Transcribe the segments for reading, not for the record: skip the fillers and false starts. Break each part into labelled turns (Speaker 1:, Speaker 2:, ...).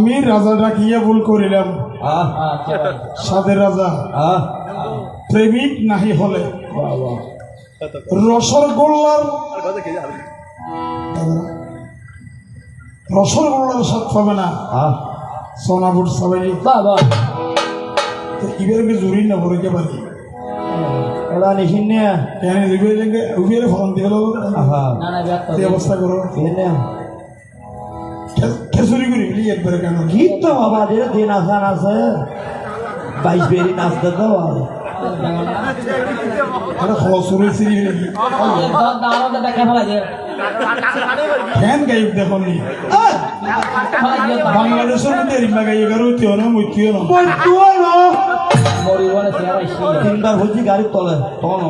Speaker 1: আমি রাজা ডাকিয়া ভুল করিলাম সাদের রাজা প্রেমিক নাহি হলে রসগোল্লার স্বাদ পাবে না সোনাপুর সবাই ইবেরকে জুড়ি না ভরে কে পারি
Speaker 2: ওরা নিখিন না
Speaker 1: কেন উবিয়ে ফোন দিয়ে অবস্থা করো খেসুরি করি বলি একবারে কেন
Speaker 2: গীত তো বাবা দিন আসান আছে 22 বেরি নাচতে তো
Speaker 1: খসুরি সিরি নাকি ফ্যান গাইব দেখুন বাংলাদেশের মধ্যে রিমা গাইয়ে গারো তিও না মৃত্যুও না
Speaker 2: তিনবার হচ্ছে গাড়ির তলে তখন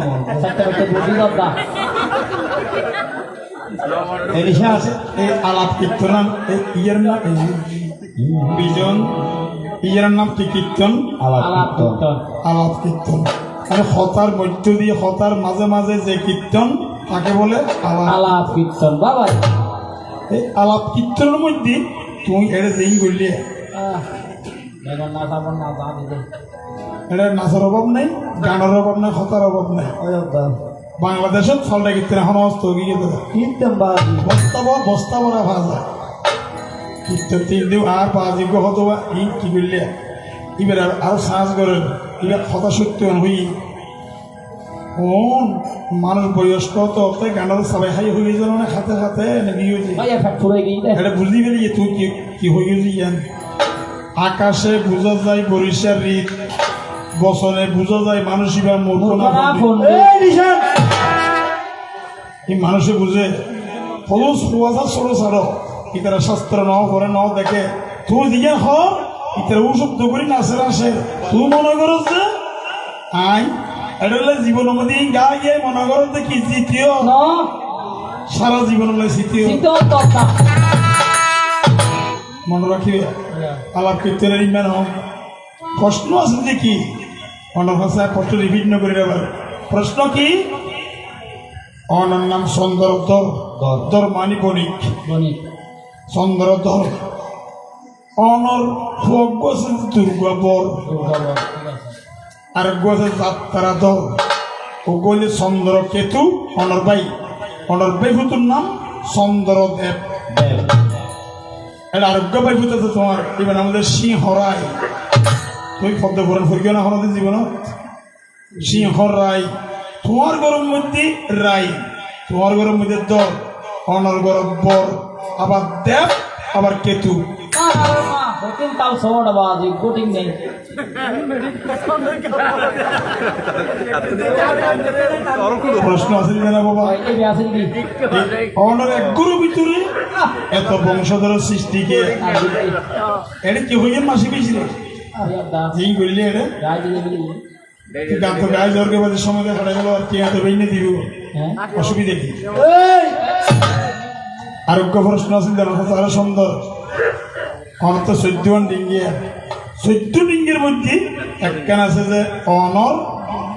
Speaker 1: এই আলাপ কীর্তন ইয়ের নাম বিজন ইয়ের নাম কি কীর্তন আলাপ কীর্তন মানে হতার মধ্য দিয়ে হতার মাঝে মাঝে যে কীর্তন তাকে বলে
Speaker 2: আলাপ কীর্তন বাবা
Speaker 1: এই আলাপ কীর্তনের মধ্যে তুমি এটা যেই করলে এটা নাচের অভাব নাই গানের অভাব নাই হতার অভাব নাই বাংলাদেশত ফলটা কীর্তন এখন অস্ত
Speaker 2: কীর্তন
Speaker 1: বস্তা ভরা ভাজা কীর্তন 3 দিন আর 5 দিন হতো ই কি করলে এবার আরো সাজ করেন এবার কথা সত্য হই মানুষ বয়স্ক তো গানের সবাই হাই হয়ে গেল না খাতে খাতে এটা বুঝলি গেলি তুই কি হয়ে গেলি আকাশে বুঝা যায় বরিশার রীত বছরে বুঝা যায় মানুষ এবার এই মানুষে বুঝে হলুস ফুয়াশা ছোট ছাড়ো ইতারা শাস্ত্র ন করে ন দেখে তুই দিকে হ ইতারা শব্দ করি নাচের আসে তুই মনে করো যে আই এটা হলে জীবন মধ্যে গা গিয়ে মনে করো যে কি জিতিও সারা জীবন হলে জিতিও মনে রাখিবে আলাপ কীর্তনের ইমান হোক প্রশ্ন আছে যে কি অনেক ভাষায় প্রশ্ন রিপিট না করে আবার প্রশ্ন কি অনার নাম চন্দ্রধর ধর মানি বণিক চন্দ্রধর অনর ফোক আছে দুর্গা বর আর গোছে যাত্রা ধর ও গলি চন্দ্র কেতু অনর ভাই ভূতুর নাম চন্দ্রদেব এটা আরোগ্য ভাই ভূত আছে তোমার এবার আমাদের সিংহ রায় তুই পদ্ম পুরাণ ফুরকিও না হরদের জীবনত সিংহ রায় তোমার গরম মধ্যে রায় তোমার গরম মধ্যে দর অনর গরম বর আবার দেব আবার কেতু প্রশ্ন আছে না বাবা অনর এক গুরু ভিতরে এত বংশধর সৃষ্টিকে এটা কি হয়ে মাসি পেয়েছিল এই করলে এটা গান তো গায়ে জ্বরকে বাজে সময় দেখা গেল আর কে এত বেইনে দিব অসুবিধা কি আরোগ্য প্রশ্ন আছে আরো সুন্দর অনত 14 ডিঙ্গিয়া 14 ডিঙ্গের মধ্যে একখান আছে যে অনর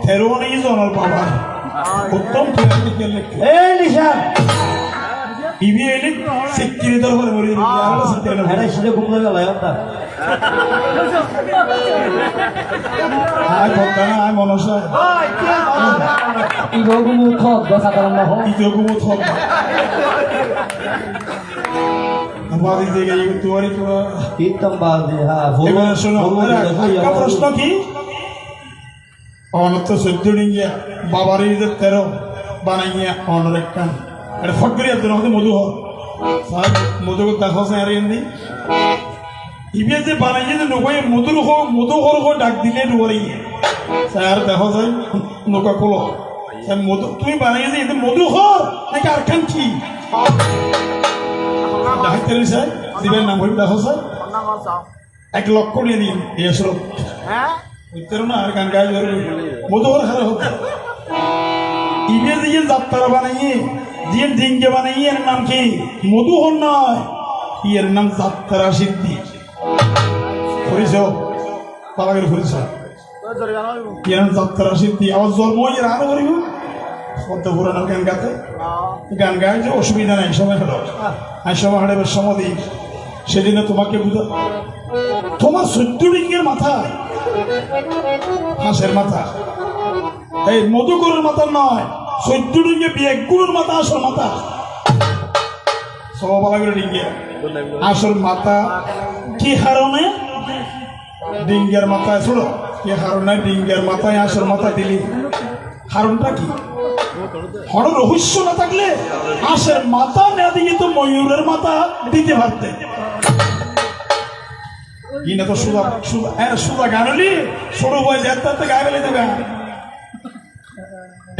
Speaker 1: 13 অনর বাবা উত্তম ইবি এলি সিকিরি দরবারে মরি আলো সিকিরি না
Speaker 2: আরে সিধে ঘুম লাগা লায়তা
Speaker 1: আই বলতানা আই মনসা
Speaker 2: ইগো মুখ দশা করম না
Speaker 1: ইগো মুখ আমাদের জায়গা ইগো তোয়ারি তো
Speaker 2: কীর্তন বাজে হ্যাঁ
Speaker 1: এবার শোনো একটা প্রশ্ন কি অনত 14 ডিঙ্গিয়া বাবার এই যে 13 বানাইয়া অনর একখান এটা ফট করে একজন হতে মধু হয় মধুকে দেখা যায় আর এমনি ইবে যে বানাইয়ে যে নৌকায় মধু হর ডাক দিলে ডুয়ারি স্যার দেখা যায় নৌকা খোলো মধু তুমি বানাইয়ে যে মধু হর নাকি আর খান কি ডাকতে স্যার দিবেন নাম হইব দেখা যায় 1 লক্ষ নিয়ে দিন এই আসর উত্তর না আর গান গায়ে মধু হর হারা হচ্ছে ইবে যে যাত্রা বানাইয়ে যে ডিঙ্গে বানাই এর নাম কি মধুহর নয় এর নাম যাত্রা সিদ্ধি করেছ পালাগের করেছ এর নাম যাত্রা সিদ্ধি আবার জন্ম এর আরো করিব পদ্ম পুরানোর গান গায় যে অসুবিধা নাই সময় হলো আর সময় হাড়ে সমাধি সেদিনে তোমাকে বুঝা তোমার 14 ডিঙ্গের মাথা হাঁসের মাথা, এই মধুকরের মাথা নয়, 14 ডিঙ্গে বিয়েগুলোর মাথা আসল মাথা সব ভালো করে ডিঙ্গে আসল মাথা কি হারণে ডিঙ্গের মাথায় ছোড়ো কি হারণে ডিঙ্গের মাথায় আসল মাথা দিলি কারণটা কি? হর রহস্য না থাকলে আশের মাথা না দিয়ে তো ময়ূরের মাথা দিতে পারতে কিনা তো সুদা সুদা সুদা গানলি সরু বয় যেতে গায়ে বেলে দেবে।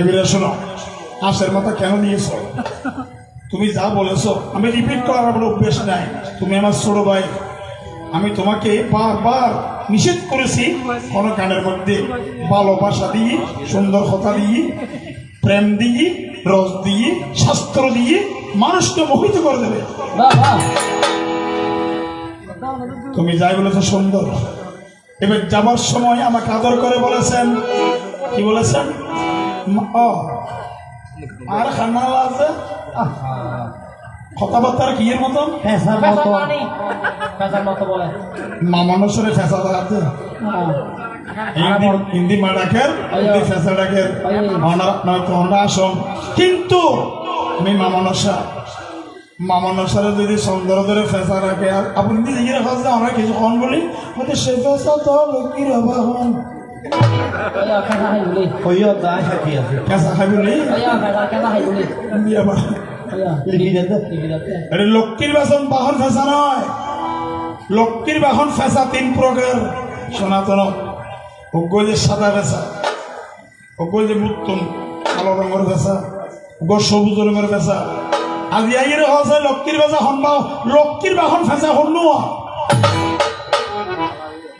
Speaker 1: এবারে শোনো, আশের মাথা কেন দিয়েছ? তুমি যা বলেছো আমি রিপিট করার কোনো অভ্যেস নাই। তুমি আমার ছোট ভাই, আমি তোমাকে বারবার নিষেধ করেছি কোন গানের মধ্যে ভালোবাসা দিয়ে, সুন্দর কথা দিয়ে, প্রেম দিয়ে, রস দিয়ে, শাস্ত্র দিয়ে মানুষকে মোহিত করে দেবে। তুমি যাই বলেছো সুন্দর। এবার যাবার সময় আমাকে আদর করে বলেছেন, কি বলেছেন? আর খান্না আছে কথাবার্তার কি এর মতন মামানুষরে ফেসা আছে হিন্দি মা ডাকের হিন্দি ফেসা ডাকের নয়তো আমরা আসম। কিন্তু আমি মামানসারে যদি সুন্দর ধরে ফেসা রাখে আর আপনি নিজে রাখা আমরা কিছু কন বলি সে ফেসা তো লক্ষ্মীর অবাহন লক্ষ্মীর বাসন বাহন ফেসা নয়, লক্ষ্মীর বাহন ফেসা 3 প্রকার সনাতন। ওগুলো যে সাদা ফেসা, ওগুলো যে মুত্তম কালো রঙের ফেসা, ওগুলো সবুজ রঙের ফেসা। আজি আইয়ের হচ্ছে লক্ষ্মীর বাসা হন বা লক্ষ্মীর বাহন ফেসা হন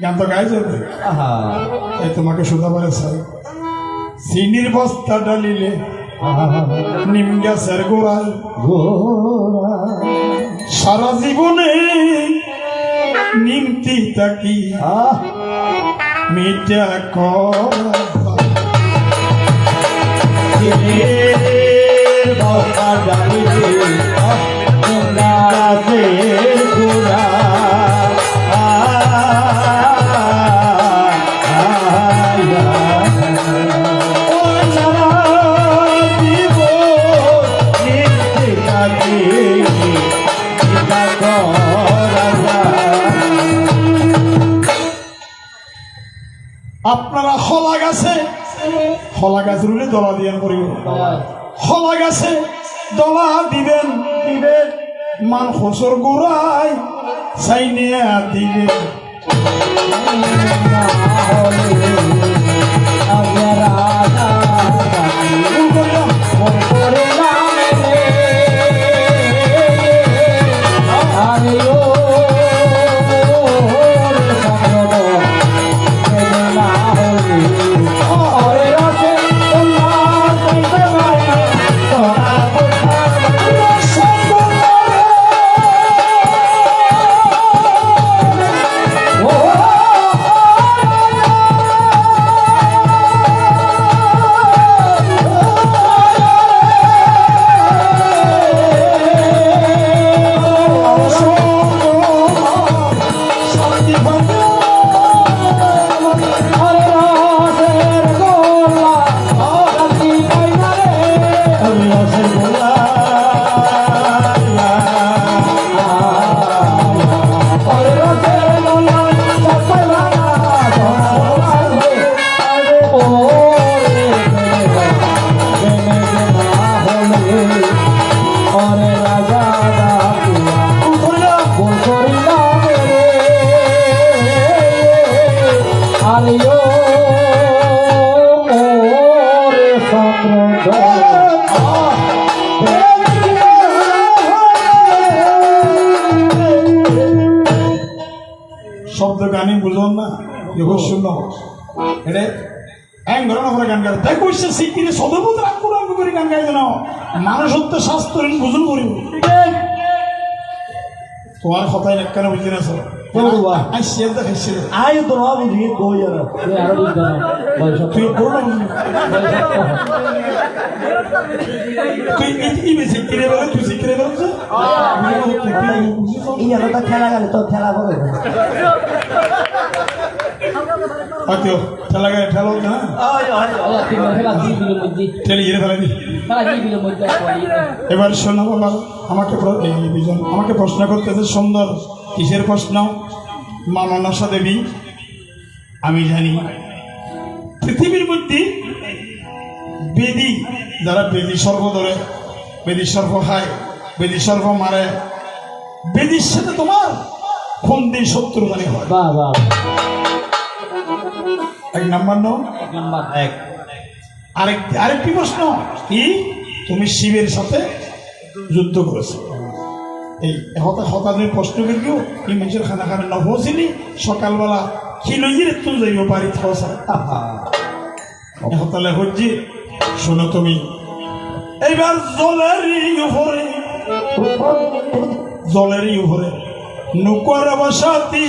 Speaker 1: গান তো গাই যাবে। এই তোমাকে শুধু বলেছে চিনির বস্তা ডালিলে নিম গাছের গোড়ায় সারা জীবনে নিমতি থাকি মিটা
Speaker 2: বস্তা ডালিলে নিম গাছের গোড়ায়
Speaker 1: আপনারা হলা গাছ রুলে দলা দিয়ান করিব, হলা গাছে দলা দিবেন মান খসর গোড়ায় চাইনে দিবেন। শব্দ গানি বুঝুন না শূন্য এটা এক ঘটনা করে গান গাই তাই কইছে শিখিরে সদবুদ রাগ করে গান গাই না মানুষ হত্যা শাস্ত্র বুঝুন করিব তোমার কথাই এক কেন বুঝি না
Speaker 2: বলবা
Speaker 1: আই শেয়ার দেখাইছি
Speaker 2: আয় তো না বুঝি কই আর
Speaker 3: তুই আরো বুঝতে না বয়স
Speaker 1: তুই বড় না বুঝলি। তুই এই বেশি কিনে বেরো তুই শিখে বেরোছ
Speaker 2: এই আলোটা খেলা গেলে তো খেলা করে
Speaker 1: হয়তো ঠেলা গায়ে ঠেলো না
Speaker 3: তিন খেলা দিয়ে দিল মধ্যে
Speaker 1: ঠেলে গিয়ে ফেলে দি
Speaker 3: খেলা দিয়ে দিল মধ্যে
Speaker 1: এবার শোনো বাবা আমাকে এই বিজন আমাকে প্রশ্ন করতেছে সুন্দর কিসের প্রশ্ন মা মনসা দেবী আমি জানি পৃথিবীর মধ্যে বেদি যারা বেদি সর্ব ধরে বেদি সর্ব খায় বেদি সর্ব মারে বেদির সাথে তোমার কোন দিন শত্রুতানি হয়
Speaker 3: বাহ বাহ
Speaker 1: এক নাম্বার নো
Speaker 3: এক নাম্বার
Speaker 2: এক
Speaker 1: আরেকটি প্রশ্ন কি তুমি শিবের সাথে যুদ্ধ করেছো এই হতাদের প্রশ্ন কিন্তু এই মানুষের খানা খানা ন পৌঁছিনি সকালবেলা কি লইয়ে তুই যাইব বাড়ি থাকা হতালে হচ্ছে শোনো তুমি এইবার জলেরই উপরে নুকর বসতি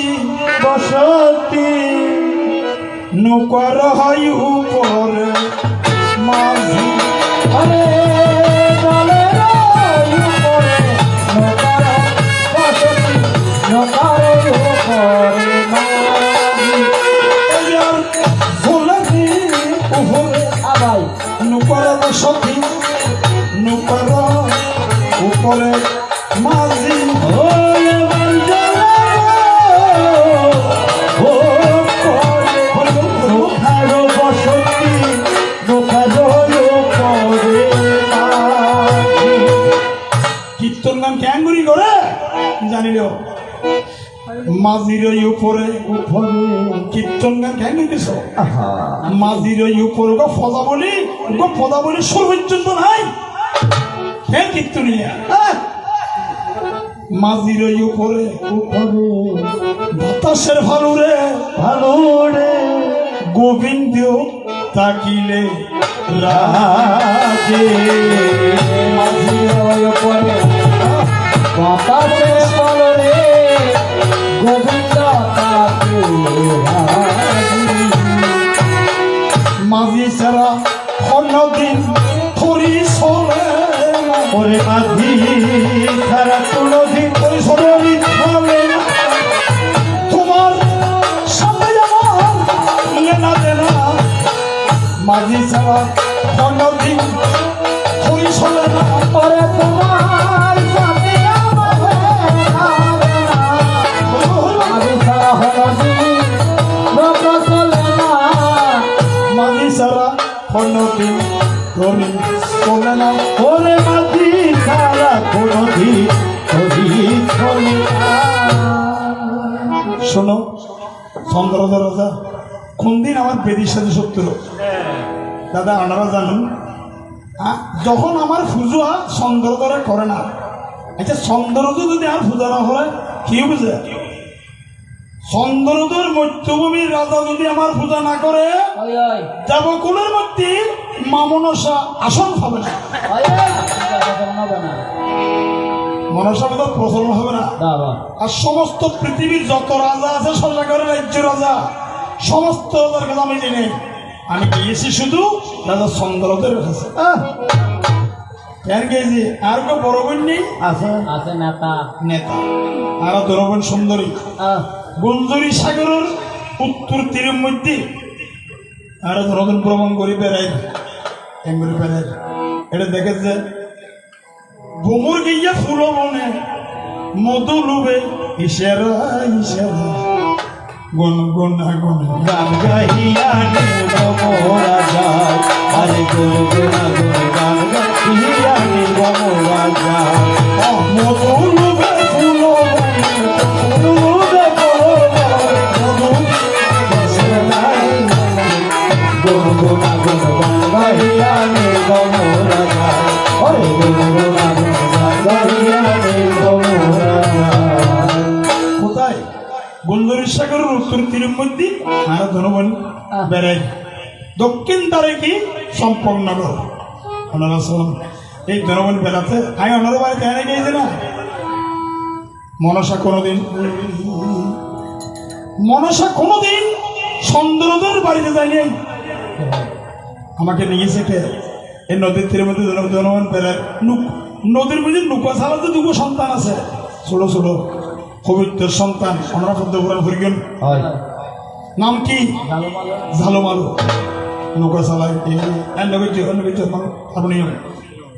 Speaker 1: নুকর হয় উপরে মাঝি
Speaker 3: আরে জলের উপরে নকারের উপরে মাঝি
Speaker 1: জলেরই উপরে
Speaker 3: আবাই
Speaker 1: নুকর বসতি নুকর উপরে মাঝি কীর্তন গান ক্যাঙ্গুরি করে জানিল মাঝির উপরে কীর্তন গান ক্যাঙ্গুরি দিছ মাঝির উপরে গো ফদা বলি সুর পর্যন্ত নাই হ্যাঁ কীর্তনিয়া মাঝির উপরে বাতাসের ভালো রে গোবিন্দ তাকিলে রাজে
Speaker 3: মাঝির উপরে বাতাসে পলরে গোবিন্দ তাকে
Speaker 1: মাঝি ছাড়া অন্যদিন থরি সরে ওরে মাঝি ছাড়া কোনোদিন পরিসরে হবে না তোমার সামনে আমার লেনা দেনা মাঝি ছাড়া অন্যদিন থরি সরে না
Speaker 3: পরে তোমার সাথে আমার মাঝি ছাড়া হলদি রক্ত চলে না
Speaker 1: মাঝি ছাড়া অন্যদিন থরি চলে না ওরে মাঝি ছাড়া কোনোদিন থরি চলে না শোনো চন্দ্রধর রাজা কোন দিন আমার বেদির সাথে শত্রু দাদা আপনারা জানুন যখন আমার পূজা চন্দ্রধরে করে না আচ্ছা চন্দ্রধর যদি আর পূজা না হয় কি বুঝে চন্দ্রধর মধ্যভূমির রাজা যদি আমার পূজা না করে
Speaker 3: ওই ওই
Speaker 1: দেবকুলের মধ্যে মা মনসা আসন পাবে না
Speaker 3: ওই হবে না
Speaker 1: মনসা বোধ প্রচলন হবে না
Speaker 3: বাবা
Speaker 1: আর সমস্ত পৃথিবীর যত রাজা আছে সরকারের রাজ্য রাজা সমস্ত রাজার কথা আমি জেনে আমি গিয়েছি শুধু রাজা চন্দ্রদের কাছে কেন গিয়েছি আর কেউ বড় বোন নেই
Speaker 2: আছে
Speaker 3: আছে নেতা
Speaker 1: নেতা আর বড় বোন সুন্দরী গুঞ্জরি সাগরের উত্তর তীরের মধ্যে আর নতুন ভ্রমণ করি বেড়াই এমনি বেড়াই এটা দেখেছে গোমর গিয়া ফুল বনে মধু লুবে ইশারা ইশারা গুন গুন গুন
Speaker 2: গান গাইয়া নিব মোরা যায় আরে গুন গুন গান গাইয়া নিব মোরা যায়
Speaker 1: মধু লুবে ফুল কোথায় বন্দর সাগরের উত্তর তীরের মধ্যে আর ধনবন বেড়াই দক্ষিণ দ্বারে কি সম্পন্নগর ওনারা শোন এই ধনবন বেড়াতে আমি ওনার বাড়িতে এনে গিয়েছি না মনসা কোনোদিন মনসা কোনোদিন চন্দ্রদের বাড়িতে যায়নি, আমাকে নিয়েছে কে এই নদীর তীরের মধ্যে জনগণ পেলে নদীর মধ্যে নৌকা চালাতে দুটো সন্তান আছে, ছোট ছোট পবিত্র সন্তান। আমরা পদ্মপুরাণ ফুরিগেন নাম কি ঝালমালু, নৌকা চালাই আপনি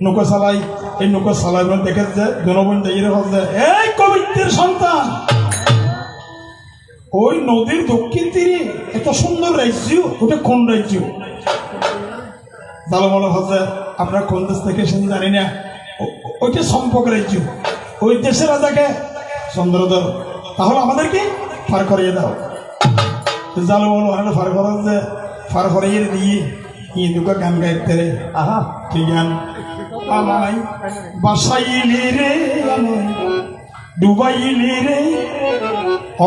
Speaker 1: নৌকা চালাই, এই নৌকা চালাই দেখে যে জনগণ যে এই পবিত্রের সন্তান ওই নদীর দক্ষিণ তীরে এত সুন্দর রাজ্য, ওটা কোন রাজ্য? ঝালমালু হচ্ছে আপনার কোন দেশ থেকে সে জানি না, ওইটা সম্পর্ক রাজ্য, ওই দেশের রাজাকে চন্দ্রধর, তাহলে আমাদেরকে পার করিয়ে দাও। ঝালমালু অনেক পার করা যে পার করিয়ে দিয়ে দুটো গান গাইতে রে, আহা কি গান? আমায় বাসাইলি রে ডুবাইলি রে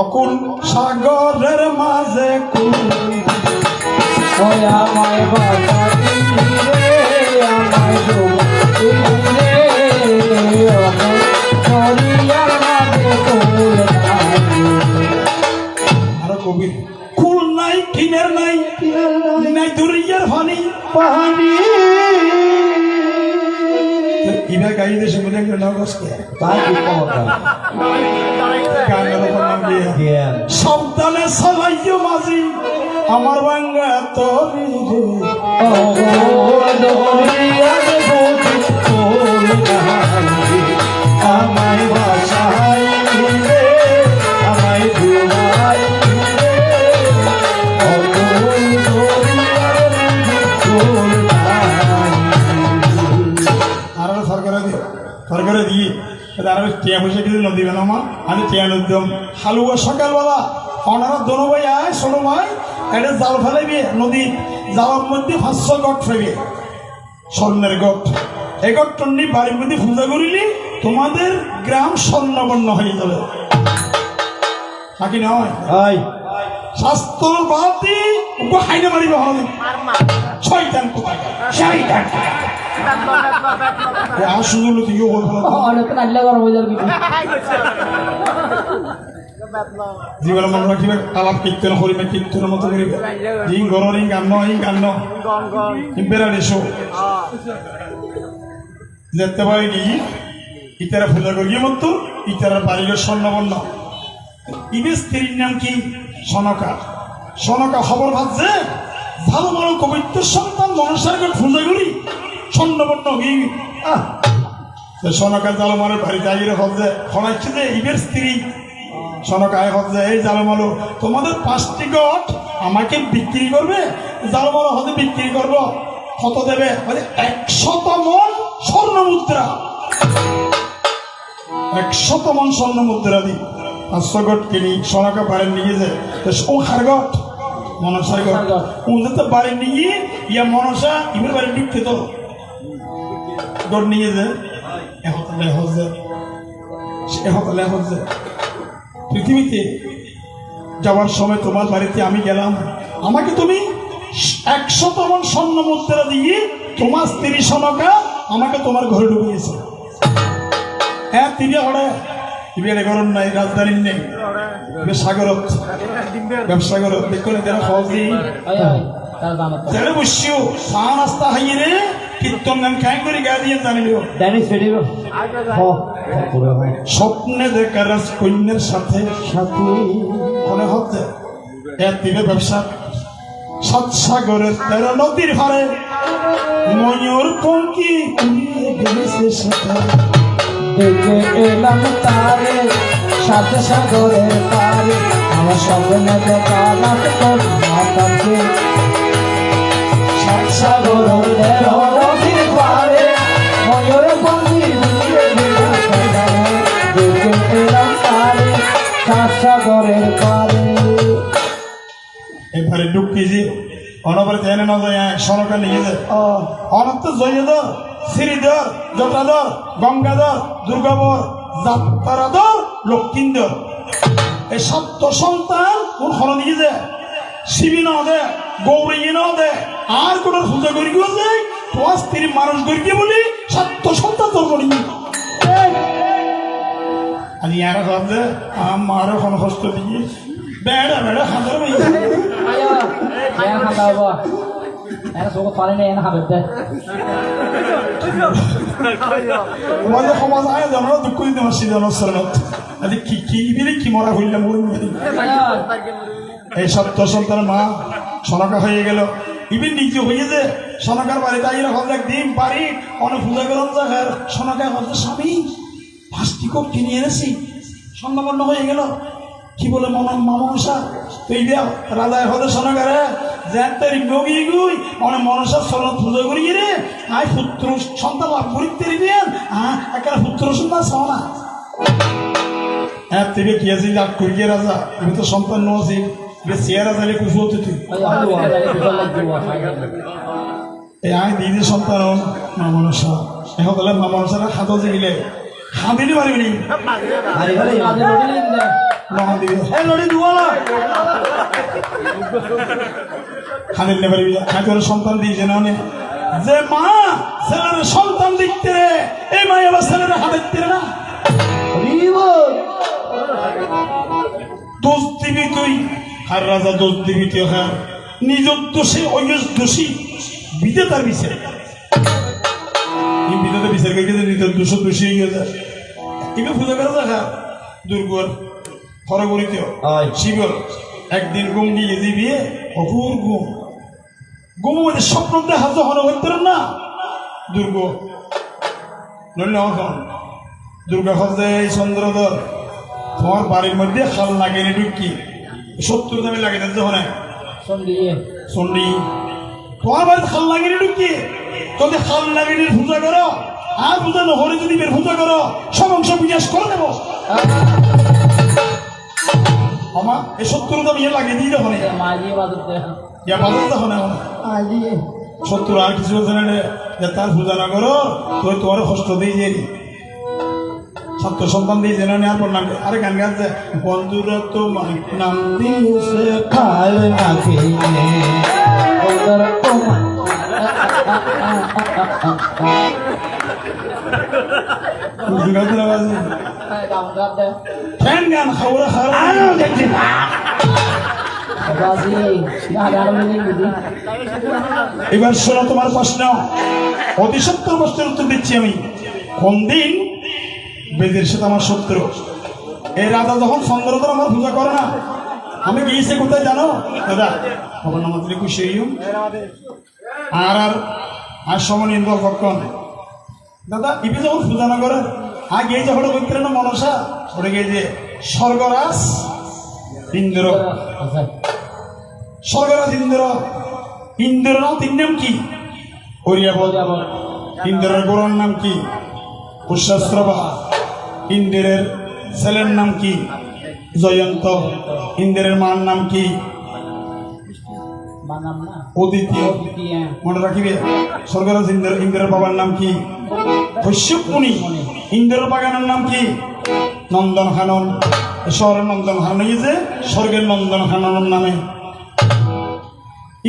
Speaker 1: অকুল সাগরের মাঝে কুল,
Speaker 3: ওই আমায় বাঁচালি রে, আমায় ডুবাইলি রে, দরিয়ার মাঝে কুল নাই।
Speaker 1: আরো কবির কুল নাই কিনের নাই, নাই দরিয়ার পানি
Speaker 3: পানি
Speaker 1: ইভা গাই দেশে মনে একটা নাম আসছে
Speaker 2: তাই কি ক্ষমতা
Speaker 1: গানের ওপর নাম দিয়ে
Speaker 2: জ্ঞান
Speaker 1: সন্তানে সালাইও মাঝি আমার বাঙ্গা তরি রে,
Speaker 2: আমায় বাসাই রে, আমায় ঘুমাই রে,
Speaker 1: আর সরকারে দিয়ে আর টিয়া পয়সা কিছু নদী বেনামা আমি টিয়া নদীম হালুয়া সকালবেলা ওনারা দোনো ভাই আয় ছোট ভাই এটা জাল ফেলাইবে নদী জালের মধ্যে 500 গট ফেলবে, স্বর্ণের গট। এই গট নি বাড়ির মধ্যে পূজা করিলে তোমাদের গ্রাম স্বর্ণবর্ণ হয়ে যাবে, নাকি নয়?
Speaker 2: আই
Speaker 1: শাস্ত্র বাতি হাইনে মারিবে হবে শয়তান কোথায়, শয়তান আসলে তুইও বলবো
Speaker 3: অনেক নাল্লা গরম হয়ে যাবে কিন্তু
Speaker 1: জীবন মনে রাখিবে আলাপ কীর্তন করিবে কীর্তনের মতো করিবে ইং গর ইং গান্ন বেড়ালে শো যেতে পারি নি ইতারা পূজা করিয়ে মতো ইতারা বাড়ির স্বর্ণবর্ণ। ইবের স্ত্রীর নাম কি? সনকা। সনকা খবর ভাবছে ঝালমালু পবিত্র সন্তান মনসার পূজা করি স্বর্ণবর্ণ সনকা ঝালমালুর বাড়িতে আগে হচ্ছে শোনাচ্ছে যে ইবের স্ত্রী সনকায় হচ্ছে এই ঝালমালু তোমাদের 5টি গট আমাকে বিক্রি করবে, ঝালমালু হতে বিক্রি করবো কত দেবে? 100 মণ স্বর্ণ মুদ্রা, 100 মণ স্বর্ণ মুদ্রা দিই 500 গট কিনি। সনকা বাড়ি নিয়ে যায় সংখ্যার গট মনসার গট ওদের তো বাড়ি নিয়ে ইয়া মনসা ইবের বাড়ি ঢুকতে তো গট নিয়ে যায় এহতালে হচ্ছে পৃথিবীতে যাওয়ার সময় তোমার বাড়িতে আমি গেলাম, আমাকে তুমি 100 মণ স্বর্ণ মুদ্রা দিয়ে তোমার স্ত্রী সনকা আমাকে তোমার ঘরে ঢুকিয়েছে। হ্যাঁ তিনি হরে ইবের গরম নাই, রাজধানী নেই, সাগরত ব্যবসা করো দেখুন এদের ফজি যারা বসিও চা নাস্তা খাইয়ে রে কীর্তন গান খাই করে গা দিয়ে জানিল
Speaker 2: ড্যানিশ ফেডিব
Speaker 1: স্বপ্নে দেখা রাজকন্যার সাথে
Speaker 2: সাথী
Speaker 1: মনে হচ্ছে এর দিবে ব্যবসা 7 সাগরের 13 নদীর হারে ময়ূর পঙ্কি উড়িয়ে গেছে সাথে
Speaker 3: দেখে এলাম তারে 7 সাগরের পারে, আমার স্বপ্নে দেখা রাখতাম মাতাকে 7 সাগরের নদীর পারে ময়ূর পঙ্খী উড়িয়ে গেছে দেখে এলাম তারে 7 সাগরের পারে।
Speaker 1: এবারে ঢুকিয়েছি অনবরে জেনে না যায় সনকা নিয়ে যায় অনন্ত জয়ধর শ্রীধর জটাধর গঙ্গাধর দুর্গাবর যাত্রাধর লক্ষ্মীধর এই 7 সন্তান কোন হল নিয়ে যায় শিবি না দে গৌরী না দে আর কোন পূজা করি গিয়ে যায় তোমার স্ত্রী মানুষ করি গিয়ে বলি 7 সন্তান তোর করি আর ইয়ারা ভাবছে আমার কোনো কষ্ট দিয়ে বেড়া বেড়া হাজার ভাই
Speaker 3: ayo yang kata apa yang suka paling yang habis deh
Speaker 1: তোমাদের সমাজ আয় জানো দুঃখ দিতে পারছি জনসরণত আরে কি কি বিলে কি মরা হইলাম ওই
Speaker 3: ayo
Speaker 1: এই সত্য সন্তান মা সনকা হয়ে গেল ইভেন নিজে হয়ে যে সনকার বাড়িতে আইলে হল একদিন বাড়ি অনেক পূজা করলাম জায়গার সনকা হচ্ছে স্বামী 5টি কোপ কিনে এনেছি সন্ধ্যাবন্ন হয়ে গেল কি বলে মনসা তুই দিয়া রাজায় হতে সনকারে জ্যান্তারি নগি গুই অনেক মনসার সরণ পূজা করি রে আয় পুত্র সন্তান লাভ করিতে দিবেন হ্যাঁ একটা পুত্র সন্তান সনা হ্যাঁ তুই কি আছিস লাভ করিয়ে রাজা তুমি তো সন্তান নছি চেয়ারা যাইলে খুশি হতে তুই
Speaker 3: ayo aku ada di dalam jiwa saya
Speaker 1: এই আয় দিদি সন্তান মা মনসা এখন তাহলে মা মনসারা হাত যে গেলে হাত দিতে পারবি নি
Speaker 3: hari hari ada di sini
Speaker 1: মহান দিবি
Speaker 2: এই লড়ি দুয়ালা
Speaker 1: হাত দিতে পারবি আয় তোর সন্তান দিয়েছে না অনেক যে মা ছেলের সন্তান দেখতে রে এই মা আবার ছেলের হাত দেখতে রে না
Speaker 2: রিবো
Speaker 1: দোষ দিবি তুই আর রাজা দোষ দিবি তুই হ্যাঁ নিজের দোষে অন্যের দোষী বিজেতার বিচারে এই বিজেতা বিচার করে নিজের দোষ দোষী হয়ে যায় এবার পূজা করা দেখা দুর্গর হরগরিত
Speaker 2: হয়।
Speaker 1: শিবর একদিন গুম নিয়ে দিবি অপুর গুম গুম মধ্যে স্বপ্ন দেখা যখন হইতে না দুর্গ নইলে এখন দুর্গা হচ্ছে এই চন্দ্রধর তোমার বাড়ির মধ্যে খাল লাগেনি ঢুকি 70 দামে লাগে না যখন
Speaker 3: sendiri
Speaker 1: শুনলি তোমার বাড়িতে খাল লাগেনি ঢুকি যদি খাল লাগেনি পূজা করো আর পূজা না হলে যদি বের পূজা করো সব অংশ বিনাশ করে দেবো আমার এই 70 দাম ইয়ে লাগে দিয়ে যখন
Speaker 3: maju batu deh
Speaker 1: ইয়া বাজার তখন
Speaker 3: aji
Speaker 1: 70 আর কিছু বলছে না যে তার পূজা না করো তুই তোমার কষ্ট দিয়ে যাই ছাত্র সন্তান দিয়ে জেনে নেওয়ার পর নাম আরে গান গাচ্ছে বন্ধুরা তোমার নাম
Speaker 2: দিয়েছে খাল না খেয়ে
Speaker 3: udah rumah kamu deh
Speaker 1: fan গান খাওয়া খাওয়া
Speaker 2: দেখছি না
Speaker 3: apa sih nggak ada ini gitu
Speaker 1: এবার শোনো তোমার প্রশ্ন অতি সত্য প্রশ্নের উত্তর দিচ্ছি আমি কোন দিন বেদের সাথে আমার শত্রু এই রাজা যখন চন্দ্রধর আমার পূজা করে না আমি গিয়েছি কোথায় জানো দাদা খবর নামাজ খুশি হইম আর আর আর সমন ইন্দ্র ভক্ষণ দাদা ইবি যখন পূজা না করে আগে যে হলো বলতে না মনসা ওটা গিয়ে যে স্বর্গরাজ ইন্দ্র স্বর্গরাজ ইন্দ্র ইন্দ্র নাম তিন নাম কি হরিয়াবল ইন্দ্রের গোড়ার নাম কি উৎসাস্রবা ইন্দ্রের ছেলের নাম কি জয়ন্ত ইন্দ্রের মার নাম কি
Speaker 3: mana mana
Speaker 1: অদিতি
Speaker 3: dia
Speaker 1: মনে রাখিবে স্বর্গরাজ ইন্দ্র ইন্দ্রের বাবার নাম কি কশ্যপ মুনি ইন্দ্রের বাগানের নাম কি নন্দন হানন শহরের নন্দন হানন এই যে স্বর্গের নন্দন হাননের নামে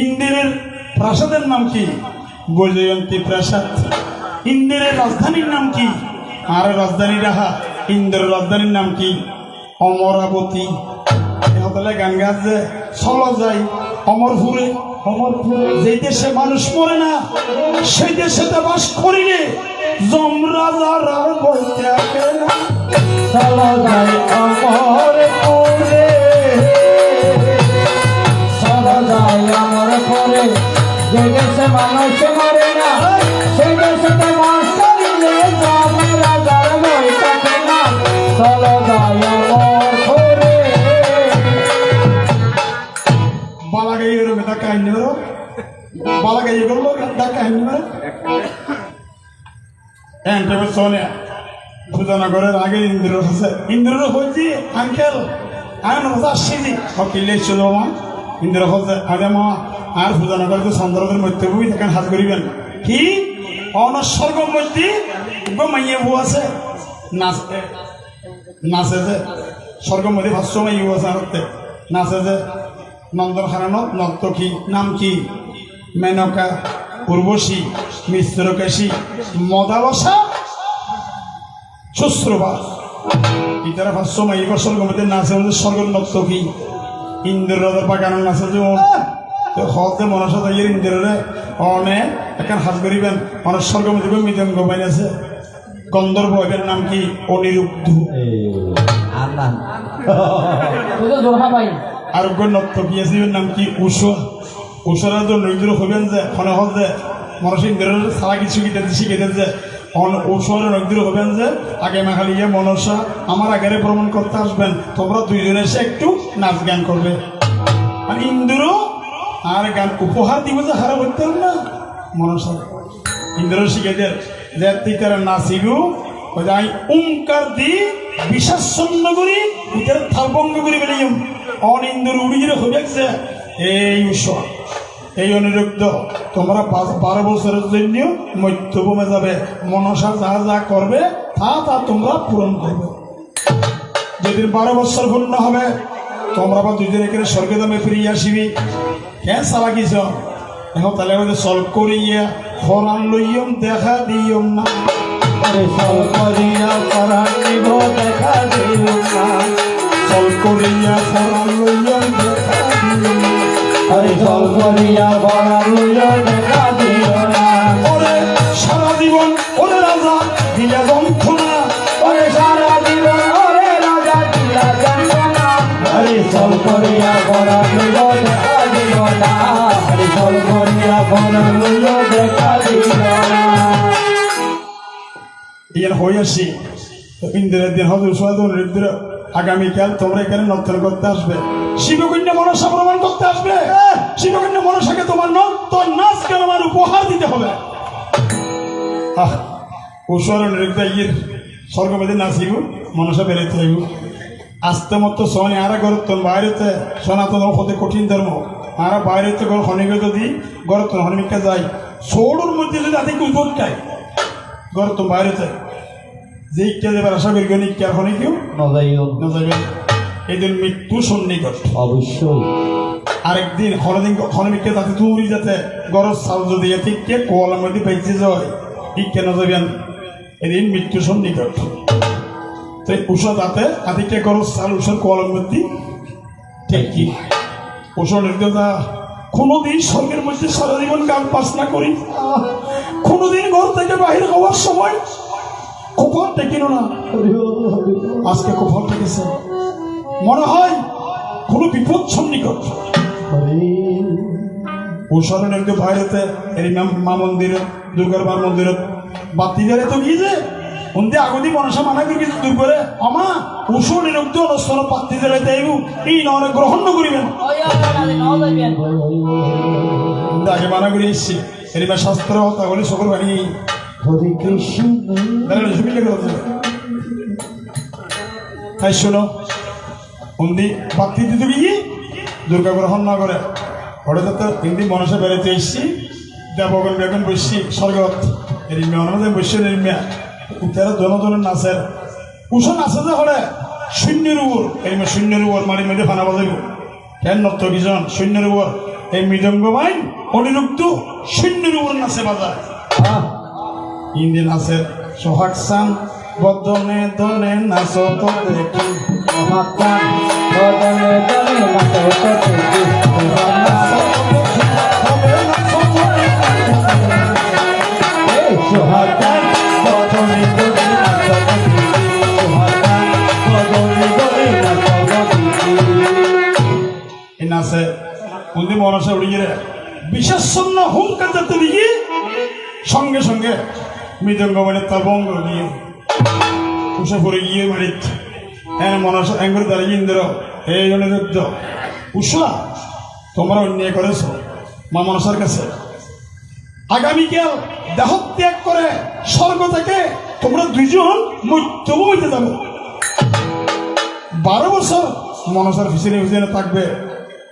Speaker 1: ইন্দ্রের প্রাসাদের নাম কি বৈজয়ন্তী প্রাসাদ ইন্দ্রের রাজধানীর নাম কি আর রাজধানী রাহা ইন্দ্রের রাজধানীর নাম কি অমরাবতী হতলে গান গাছ যে চলো যাই অমরপুরে অমরপুরে যেই দেশে মানুষ মরে না সেই দেশে বাস করিলে যমরাজার আর বলতে আসে না
Speaker 2: চলো যাই আমার পুরে চলো যাই আমার পুরে যে দেশে মানুষ মরে না সেই দেশে বাস করিলে আমরা যার বই থাকে না চলো যাই আমার পুরে
Speaker 1: বালাগাই এরকম ডাকা হাইনি বেরো বালাগাই এগুলো ডাকা হাইনি বেরো হ্যাঁ তবে শোনে পূজনগরের আগে ইন্দ্র আছে ইন্দ্র হয়েছি আঙ্কেল আমি মজা আসছি কিলে ছিল মা ইন্দ্র হচ্ছে আগে মা আর পূজনগর তো চন্দ্রদের মধ্যে বই দেখেন হাত করিবেন কি অনস্বর্গ মধ্যে মাইয়ে বউ আছে নাচে নাচে যে স্বর্গ মধ্যে ভাষ্য মাইয়ে বউ আছে হাতে নাচে যে নন্দন হারানত নর্তকী নাম কি মেনকা উর্বশী মিশ্রকেশী মদাবসা শুশ্রুবা ইতারা ভাষ্য মাইয়ে স্বর্গ মধ্যে নাচে স্বর্গ নর্তকী ইন্দ্র বাগান আছে যে হতে মনসা তাই ইন্দ্রে অনে এখন হাত করিবেন অনেক স্বর্গম দেবেন মৃদঙ্গ বাইন আছে গন্ধর্ব এদের নাম কি অনিরুদ্ধ
Speaker 3: আর না তুই তো জোড়া পাই
Speaker 1: আর নর্তকী আছে নাম কি উষরা তো নৈদ্র হবেন যে ফনে হল যে মনস ইন্দ্রের সারা কিছু শিখে যে ঔষধের নৈদ্র হবেন যে আগে মাখালি গিয়ে মনসা আমার আগে ভ্রমণ করতে আসবেন তোমরা দুইজনে এসে একটু নাচ গান করবে আর ইন্দ্র আর গান উপহার দিব যে হারা করতে হবে না মনসা ইন্দ্র শিখে দেন যে তুই তারা নাচিব আমি ওঙ্কার দি বিশ্বাসন্ন করি উঠে থালভঙ্গ করি বেরিয়ে অন ইন্দ্র উড়িয়ে হবে এই উৎসব এই অনিরুদ্ধ তোমরা 12 বছরের জন্য মধ্যভূমে যাবে মনসা যা যা করবে তা তোমরা পূরণ করবে যেদিন 12 বছর পূর্ণ হবে তোমরা আবার দুজন এখানে স্বর্গে দামে ফিরিয়ে আসিবি কেন সালা কিছ এখন তাহলে আমাদের সল করিয়া হরান লইয়ম দেখা দিয়ম না
Speaker 2: সল করিয়া পরাণ নিব দেখা দিও না
Speaker 1: সল করিয়া হরান লইয়ম দেখা দিয়ম না
Speaker 2: আরে সল করিয়া পরাণ লইয়া দেখা দিও না
Speaker 1: ওরে সারা জীবন ওরে রাজা দিলা যন্ত্রণা
Speaker 2: ওরে সারা জীবন ওরে রাজা দিলা যন্ত্রণা আরে সল করিয়া পরাণ লইয়া দেখা দিও না আরে সল করিয়া পরাণ লইয়া দেখা দিও না
Speaker 1: ইয়ান হয়ে আসি ইন্দ্রের দিন হবে উৎসব আগামীকাল তোমরা এখানে নর্তন করতে আসবে শিবকন্যা মনসা প্রমাণ করতে আসবে শিবকন্যা মনসাকে তোমার তোর নাচ কেন আমার উপহার দিতে হবে উৎসব ইয়ের স্বর্গবেদে নাচিব মনসা বেরোতে হইব আস্তে মতো সনে আর গরতন বাইরেতে সনাতন হতে কঠিন ধর্ম আর বাইরেতে হনিকে যদি গরতন হনিকা যায় ষোলোর মধ্যে যদি আদি উদ্ভব খায় গরতন বাইরেতে যে ইচ্ছা দেবার আশা করি গণিক আর হনিকেও
Speaker 2: নজাইও
Speaker 1: নজাইবেন এই দিন মৃত্যু সন্নিকট
Speaker 2: অবশ্যই
Speaker 1: আরেকদিন হনমিকে যাতে দূরি যাতে গরজ চাল যদি ঠিক কোয়ালার মধ্যে বেঁচে যায় ইকে নজাইবেন এদিন মৃত্যু সন্নিকট তো উষা যাতে আদিকে গরজ চাল উষার কোয়ালার মধ্যে ঠিক কি উষা নির্দেশা কোনোদিন স্বর্গের মধ্যে সারা জীবন গান বাসনা করি কোনোদিন ঘর থেকে বাহির হওয়ার সময় কুফর টেকিল না আজকে কুফর টেকেছে মনে হয় কোনো বিপদ সন্নিকট উষার একটু বাইরেতে এই মা মন্দিরে দুর্গার মা মন্দিরে বাতি জ্বালে তো গিয়ে যে উনতে আগদি মনসা মানা করে কিছু দূর করে আমা উষো নিরুক্ত অনুষ্ঠান বাতি জ্বালাইতে আইব এই নয় গ্রহণ করিবেন আগে মানা করে এসছি এরিমা শাস্ত্র তাহলে সকল বাড়ি
Speaker 2: হরে কৃষ্ণ
Speaker 1: তাই শোনো উন্দি বাতি দিতে গিয়ে দুর্গা গ্রহণ না করে হঠাৎ হিন্দি মনসা বেড়াতে এসছি দেবগণ বেগন বসছি স্বর্গত এরিমিয়া অনামে বসছে এরিমিয়া উত্তরা জনজনের নাচের উষা নাচে যে হলে শূন্যের উপর এরিমিয়া শূন্যের উপর মারি মেঝে ফানা বাজাইব কেন নত্য কিজন শূন্যের উপর এই মৃদঙ্গ বাইন অনিরুদ্ধ শূন্যের উপর নাচে বাজায় ইন্দিন আছে সোহাগ সান বদনে দনে নাচ তো দেখি
Speaker 2: সোহাগ সান বদনে দনে নাচ তো দেখি সোহাগ সান বদনে দনে নাচ তো দেখি সোহাগ সান বদনে দনে নাচ তো দেখি
Speaker 1: এই নাচে উন্দি মনসা উড়ি গেলে বিশেষণ হুঙ্কার যাতে দিকে সঙ্গে সঙ্গে মৃদঙ্গ মানে তার বঙ্গ দিয়ে উষা পরে গিয়ে মারিত হ্যাঁ মনসা এঙ্গরে দাঁড়িয়ে ইন্দ্র এই অনিরুদ্ধ উষা তোমরা অন্যায় করেছ মা মনসার কাছে আগামীকাল দেহ ত্যাগ করে স্বর্গ থেকে তোমরা দুইজন মধ্যভূমিতে যাবে 12 বছর মনসার পিছনে থাকবে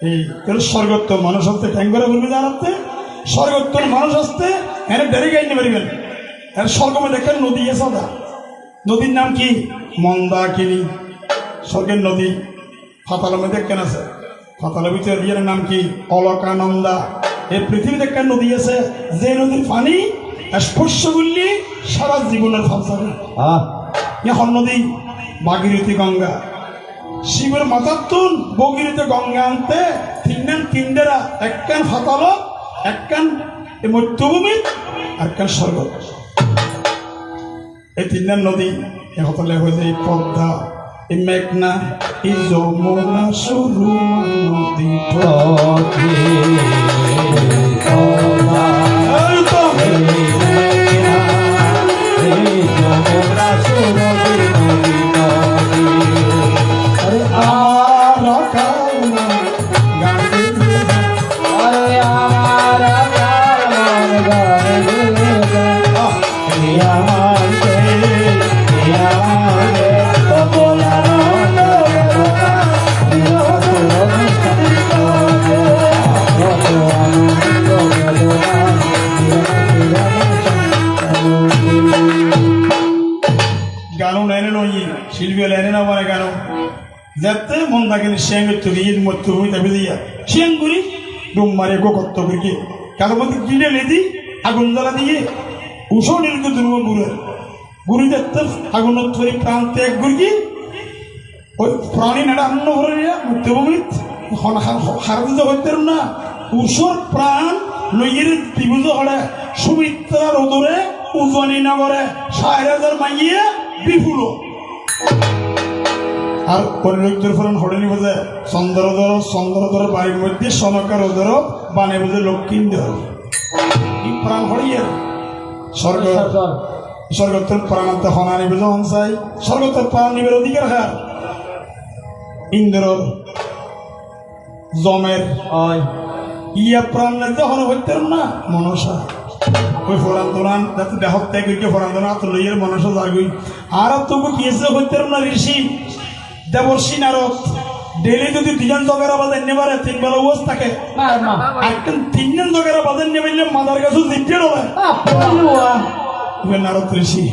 Speaker 1: এই স্বর্গোত্তর মানুষ আসতে ট্যাঙ্গরে বলবে জানাতে স্বর্গোত্তর মানুষ আসতে এনে ডেরে গাইতে পারবেন এর স্বর্গমে দেখেন নদী এসে নদীর নাম কি মন্দাকিনী স্বর্গের নদী ফাতালের মধ্যে দেখেন আছে ফাতালের ভিতরে ইয়ের নাম কি অলকানন্দা এই পৃথিবীতে একটা নদী আছে যে নদীর পানি স্পর্শ করলে সারা জীবনের ফাল যাবে এখন নদী ভাগীরথী গঙ্গা শিবের মাথার তুন বগিরিতে গঙ্গা আনতে তিনডেরা একখান ফাতাল একখান মধ্যভূমি একখান স্বর্গ এই তিনটার নদী হতলে হয়েছে এই পদ্মা এই মেঘনা এই যমুনা সুরমা নদী গানো লাইনে নই শিল্পী লাইনে না মানে গানো যাতে মন থাকে শ্যাঙ্গের তৈরি ঈদ মধ্য হয়ে যাবে দিয়া শ্যাং করি ডুম মারে গো কত্ত করি কারো মধ্যে গিলে লেদি আগুন জ্বালা দিয়ে উষো নির্গত দুর্গ গুরু গুরু যাতে আগুন তৈরি প্রাণ ত্যাগ করি ওই প্রাণী নাড়া অন্য ঘরে মধ্যভূমিত হারদিত হইতে না উষোর প্রাণ লইয়ের ত্রিভুজ হলে সুমিত্রার ওদরে উজনি নগরে ৬০০০ মাইয়ে বিপুল আর পরিলক্ষের ফলন হরেনি বোঝে চন্দ্রধর বাড়ির মধ্যে সনকার ওদর বানে বোঝে লক্ষ্মীন্দর প্রাণ হরিয়ে স্বর্গতের প্রাণান্তে হনা নিবে যখন চাই স্বর্গতের প্রাণ নিবের অধিকার হার ইন্দ্র জমের ইয়া প্রাণ যখন হইতে না মনসা ওই ফরান্দোলান যাতে দেহ ত্যাগ করিকে ফরান্দোলন আতলইয়ের মনসা জাগুই আর তবু কিয়েছে হইতে না ঋষি দেবর্ষি নারদ ডেলি যদি দুজন জগেরা বাজার নেবারে ৩ বেলা ওয়াজ থাকে একদম ৩ জন জগেরা বাজার নেবাইলে মাদার কাছে জিজ্ঞের হবে নারদ ঋষি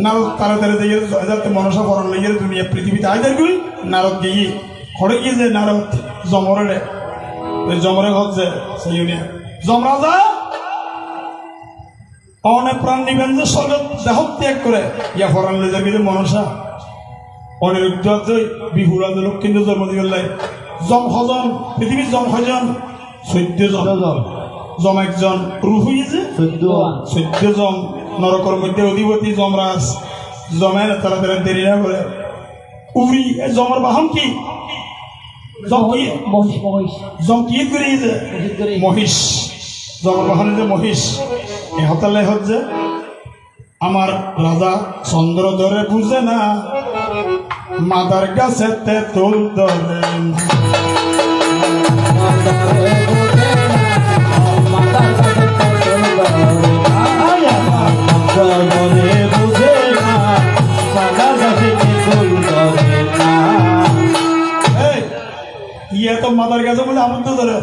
Speaker 1: নারদ তাড়াতাড়ি দিয়ে যাতে মনসা ফরান লইয়ের দুনিয়া পৃথিবীতে আইদার করি নারদ গিয়ে খড়ে গিয়ে যে নারদ জমরে ওই জমরে হচ্ছে সেই যমরাজা অনেক প্রাণ নিবেন যে স্বর্গ দেহ ত্যাগ করে ইয়া ফরান লই যাবি মনসা অনিরুদ্ধ বিহুরা লক্ষ্মীন্দ্র জন্ম দিবে জম হজন পৃথিবীর জম হজন ১৪ জন জম একজন রুহু যে ১৪ জন নরকর মধ্যে অধিপতি যমরাজ জমের তারা তারা দেরি না করে উড়ি জমর বাহন কি জম কি করিয়েছে মহিষ জমর বাহন যে মহিষ এ হতালে হচ্ছে আমার রাজা চন্দ্র ধরে বুঝে না মাদার গাছে তেঁতুল ধরে ইয়ে তো মাদার গাছে বলে আমার তো ধরে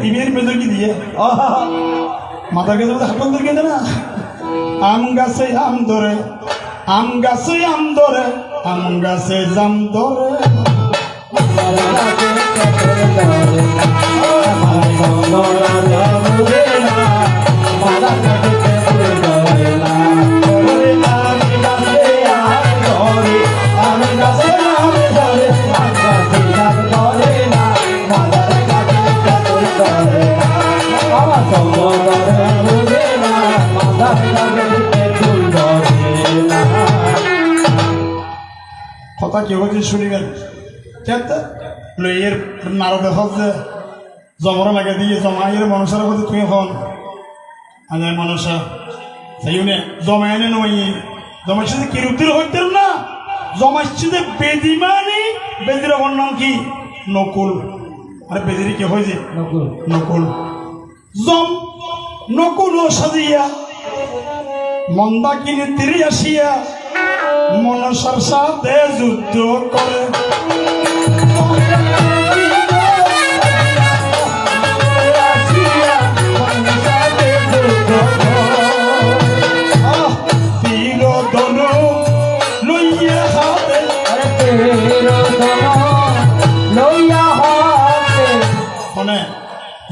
Speaker 1: ইমের মেজর কি দিয়ে মাদার গাছে বলে হাতন ধরে কেন না আম গাছে আম ধরে আম গাছে আম ধরে আম গাছে জাম ধরে কথা কেউ হচ্ছে শুনিবেন লইয়ের নারদে হচ্ছে জমরা লাগে দিয়ে জমাইয়ের মনসার হচ্ছে তুমি হন আজায় মনসা সেই জমায়নে নয় জমাইছে যে কিরুতির হইতে না জমাইছে যে বেদিমানি বেদির আমার নাম কি নকুল আরে বেদিরি কে হয়েছে নকুল জম নকুল ও সাজিয়া মন্দা কিনে তীরে আসিয়া মনসার সাথে যুদ্ধ করে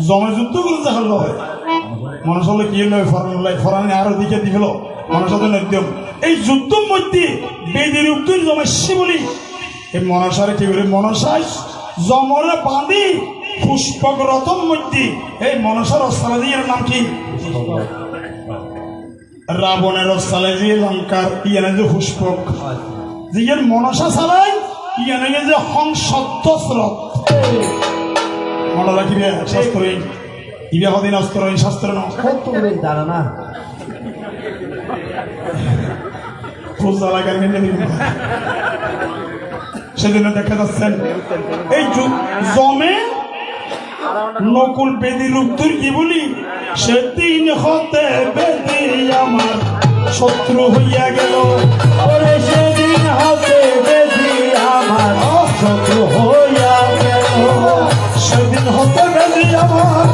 Speaker 1: জমে যুদ্ধ করে দেখালো হয় মানুষ হলে কি নয় ফরান আরো দিকে দিল মানুষ নদ্যম এই যুদ্ধের মধ্যে বেদির উত্তর জমাইছি বলি এই মনসারে কি করে মনসায় জমরে বাঁধি পুষ্পক রথম মধ্যে এই মনসার অস্থালে দিয়ে নাম কি রাবণের অস্থালে যে লঙ্কার ইয়ানে যে পুষ্পক যে মনসা চালাই ইয়ানে যে হংসত্বস্রত মনে রাখিবে শাস্ত্র ইবে হদিন অস্ত্র শাস্ত্র না
Speaker 2: জানো না
Speaker 1: সেজন্য দেখা যাচ্ছেন এই জমে নকুল বেদি রূপতুর কি বলি সেদিন হতে বেদি আমার শত্রু হইয়া গেল
Speaker 2: ওরে সেদিন হতে বেদি আমার শত্রু হইয়া গেল
Speaker 1: সেদিন হতে বেদি আমার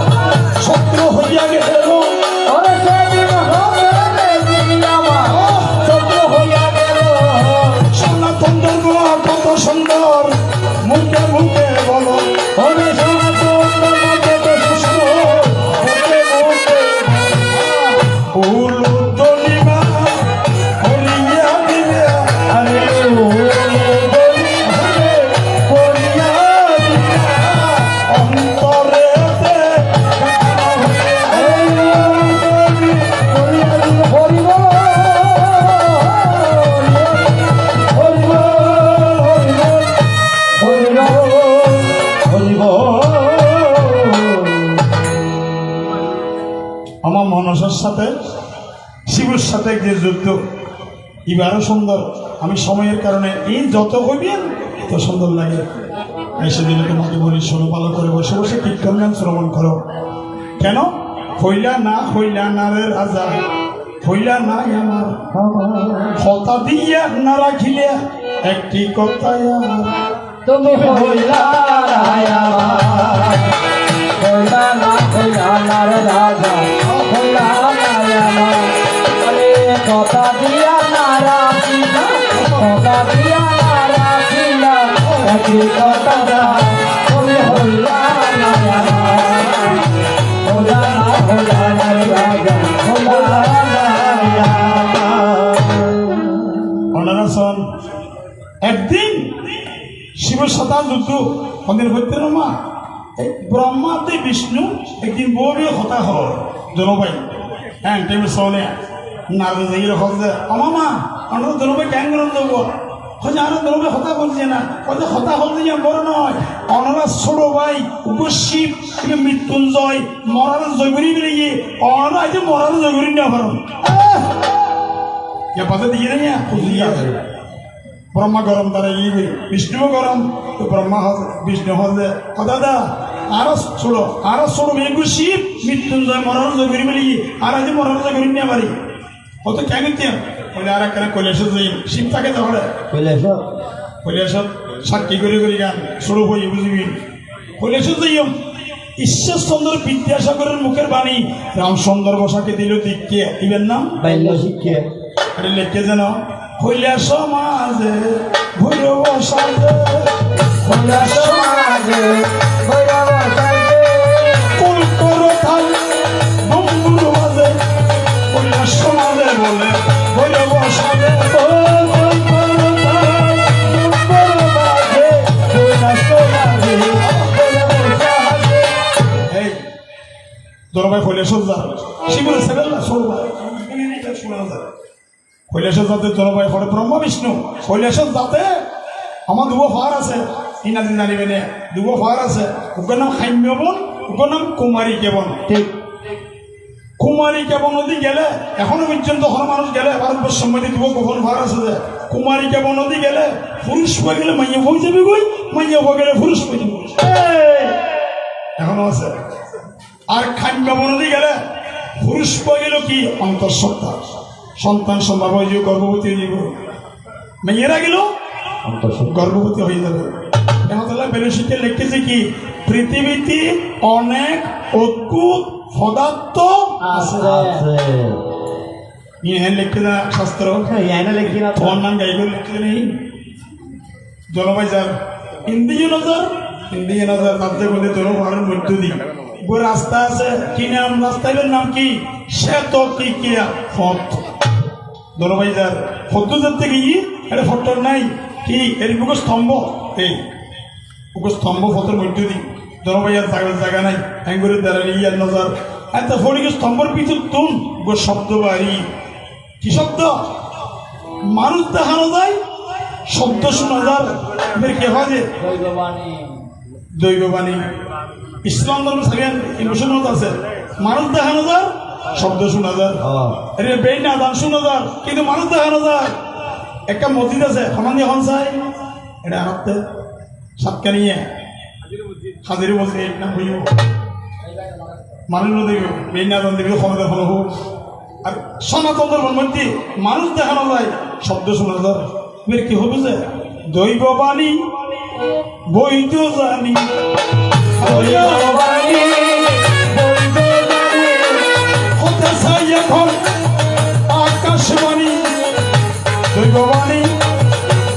Speaker 1: শত্রু হইয়া গেল
Speaker 2: ওরে সেদিন হতে বেদি আমার শত্রু হইয়া গেল
Speaker 1: সনাতন ধর্ম কত সুন্দর মুখে মুখে বলো
Speaker 2: ওরে সনাতন ধর্ম কত সুন্দর মুখে মুখে
Speaker 1: উলুদলিমা করিয়া দিবে
Speaker 2: আরে
Speaker 1: অন্তরেতে আমার মনসার সাথে শিবের সাথে যে যুদ্ধ এবারও সুন্দর আমি সময়ের কারণে এই যত হইবেন তত সুন্দর লাগে সেদিনে তোমাকে বলি শোনো ভালো করে বসে বসে কীর্তন গান শ্রবণ করো কেন হইলা না রে রাজা হইলা না আমার কথা দিয়া না রাখিলে একটি কথা
Speaker 2: তুমি হইলা হইলা না রে রাজা হইলা না আরে কথা দিয়া না রাখিলা কথা দিয়া না রাখিলা একই কথা তুমি হইলা না রে রাজা হইলা
Speaker 1: অনারাসন একদিন শিবের সাথে যুদ্ধ আমাদের হইতে মা ব্রহ্মাতে বিষ্ণু একদিন বউরে হতা হল জনবাই হ্যাঁ টেবিল সনে নারদ যাই হল যে আমা আমরা জনবাই ক্যাং গরম দেবো হচ্ছে আরো জনবাই হতা বলছে না হয়তো হতা হল যে বড় নয় অনারা ছোট ভাই উপশিব মৃত্যুঞ্জয় মরার জয়গুরি বেরিয়ে অনারা আছে মরার জয়গুরি না পারো পাশে দিয়ে নেই ব্রহ্মা গরম তারা ইয়ে বিষ্ণু গরম তো ব্রহ্মা হল বিষ্ণু হল যে দাদা আরো ছোড়ো মেঘু শিব মৃত্যুঞ্জয় মরণ জগরি বলি আর আজ মরণ জগরি নিয়ে পারি হতো কেন বলে আর একটা কৈলাস যাই শিব থাকে তাহলে কৈলাস সাক্ষী করে গান শুরু হই বুঝবি কৈলাস যাইম ঈশ্বরচন্দ্র বিদ্যাসাগরের মুখের বাণী রামচন্দ্র বসাকে দিল দিকে দিবেন নাম
Speaker 2: বাইল্য শিক্ষা
Speaker 1: এটা লেখে যেন কৈলাস মাঝে ভৈরব সাজে
Speaker 2: কৈলাস মাঝে ভৈরব সাজে
Speaker 1: কুল করো থাল বন্ধুর মাঝে কৈলাস মাঝে বলে ভৈরব সাজে দরবাই কৈলাস যা শিবরে সেবেল না সরবা শোনা যায় কৈলাস যাতে জলবায়ু পড়ে ব্রহ্মা বিষ্ণু কৈলাস যাতে আমার দুবো ফার আছে ইনাদি জানিবে না দুবো ফার আছে ওর নাম হাইম্য বন ওর নাম কুমারী কেবন
Speaker 2: ঠিক
Speaker 1: কুমারী কেবন নদী গেলে এখনো পর্যন্ত হর মানুষ গেলে ভারতবর্ষের মধ্যে দুবো গোপন ফার আছে যে কুমারী কেবন নদী গেলে পুরুষ হয়ে গেলে মাইয়া হয়ে যাবে গই মাইয়া হয়ে গেলে পুরুষ হয়ে যাবে এখনো আছে আর খাইম্য নদী গেলে পুরুষ হয়ে গেল কি অন্তঃসত্ত্বা সন্তান সম্ভব হয়ে যাবে গর্ভবতী হয়ে যাবে মেয়েরা গেল গর্ভবতী হয়ে যাবে এমতাল্লাহ বেলুশিতে লিখতেছে কি পৃথিবীতে অনেক অদ্ভুত পদার্থ আছে ইয়ে লিখতে না শাস্ত্র তোমার নাম গাইগুলো লিখতে নেই জলবায়ু যার ইন্ডিয়ান নজর তাতে বলে জলভারের মধ্য দিয়ে রাস্তা আছে কি নাম রাস্তার নাম কি শ্বেত কি পথ দরবাই যার ফটো যাতে গিয়ে এটা ফটো নাই কি এর বুক স্তম্ভ এই বুক স্তম্ভ ফটোর মধ্যে দিই দরবাই আর জায়গা নাই হ্যাঙ্গুরের দ্বারা ইয়ার নজর এত ফটিকে স্তম্ভর পিছু তুন গো শব্দ বাড়ি কি শব্দ মানুষ দেখানো যায় শব্দ শোনা যায় এদের কে হয় যে
Speaker 3: দৈববাণী
Speaker 1: দৈববাণী ইসলাম ধর্ম থাকেন ইমোশনাল আছে মানুষ দেখানো যায় শব্দ শোনা যায় এর বেই না দান শোনা যায় কিন্তু মানুষ দেখানো যায় একটা মসজিদ আছে সমান এখন চাই এটা আনতে সাতকা নিয়ে হাজির মসজিদ নাম হইব মানুষ দেখব বেই না দান দেখবে ক্ষমতা ভালো হোক আর সনাতন ধর্মের মধ্যে মানুষ দেখানো যায় শব্দ শোনা যায় এর কি হবে যে দৈববাণী বৈধ জানি হতে চাই এখন আকাশবাণী দৈববাণী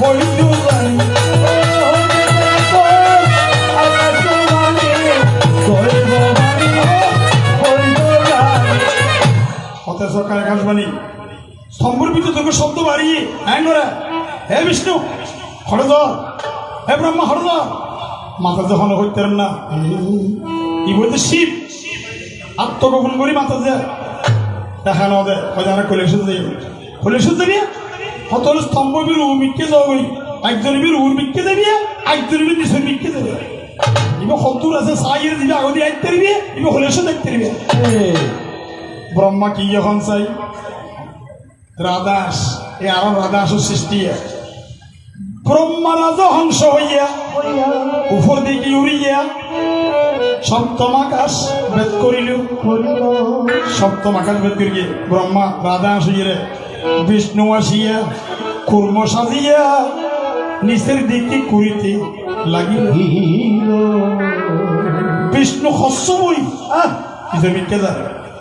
Speaker 1: বৈধ জানি হতে সরকার আকাশবাণী স্তম্ভের ভিতরে তোকে শব্দ বাড়িয়ে হ্যাঁ করে হে বিষ্ণু হরধর হে ব্রহ্মা হরধর মাথা যখন হইতে না কি বলতে শিব আত্মগোপন করি মাথা যে দেখানো দেয় হয়তো কলেশন যাই কলেশন যাবি হত স্তম্ভ বীর উ মিটকে যাবই একজন বীর উর মিটকে যাবি একজন বীর নিচের মিটকে যাবে ইব সত্তর আছে সাইয়ের দিবে আগদি আইতে দিবি ইব কলেশন দেখতে দিবি ব্রহ্মা কি এখন চাই রাধাস এ আর রাধাস সৃষ্টি ব্রহ্মা রাজা হংস হইয়া উপর দিকে উড়িয়া সপ্তম আকাশ বেদ করিল সপ্তম আকাশ বেদ করিয়ে ব্রহ্মা রাধা আসিয়ে বিষ্ণু আসিয়া কুর্ম সাজিয়া নিচের দিকে করিতে লাগিল বিষ্ণু হস্য বই মিথ্যে যা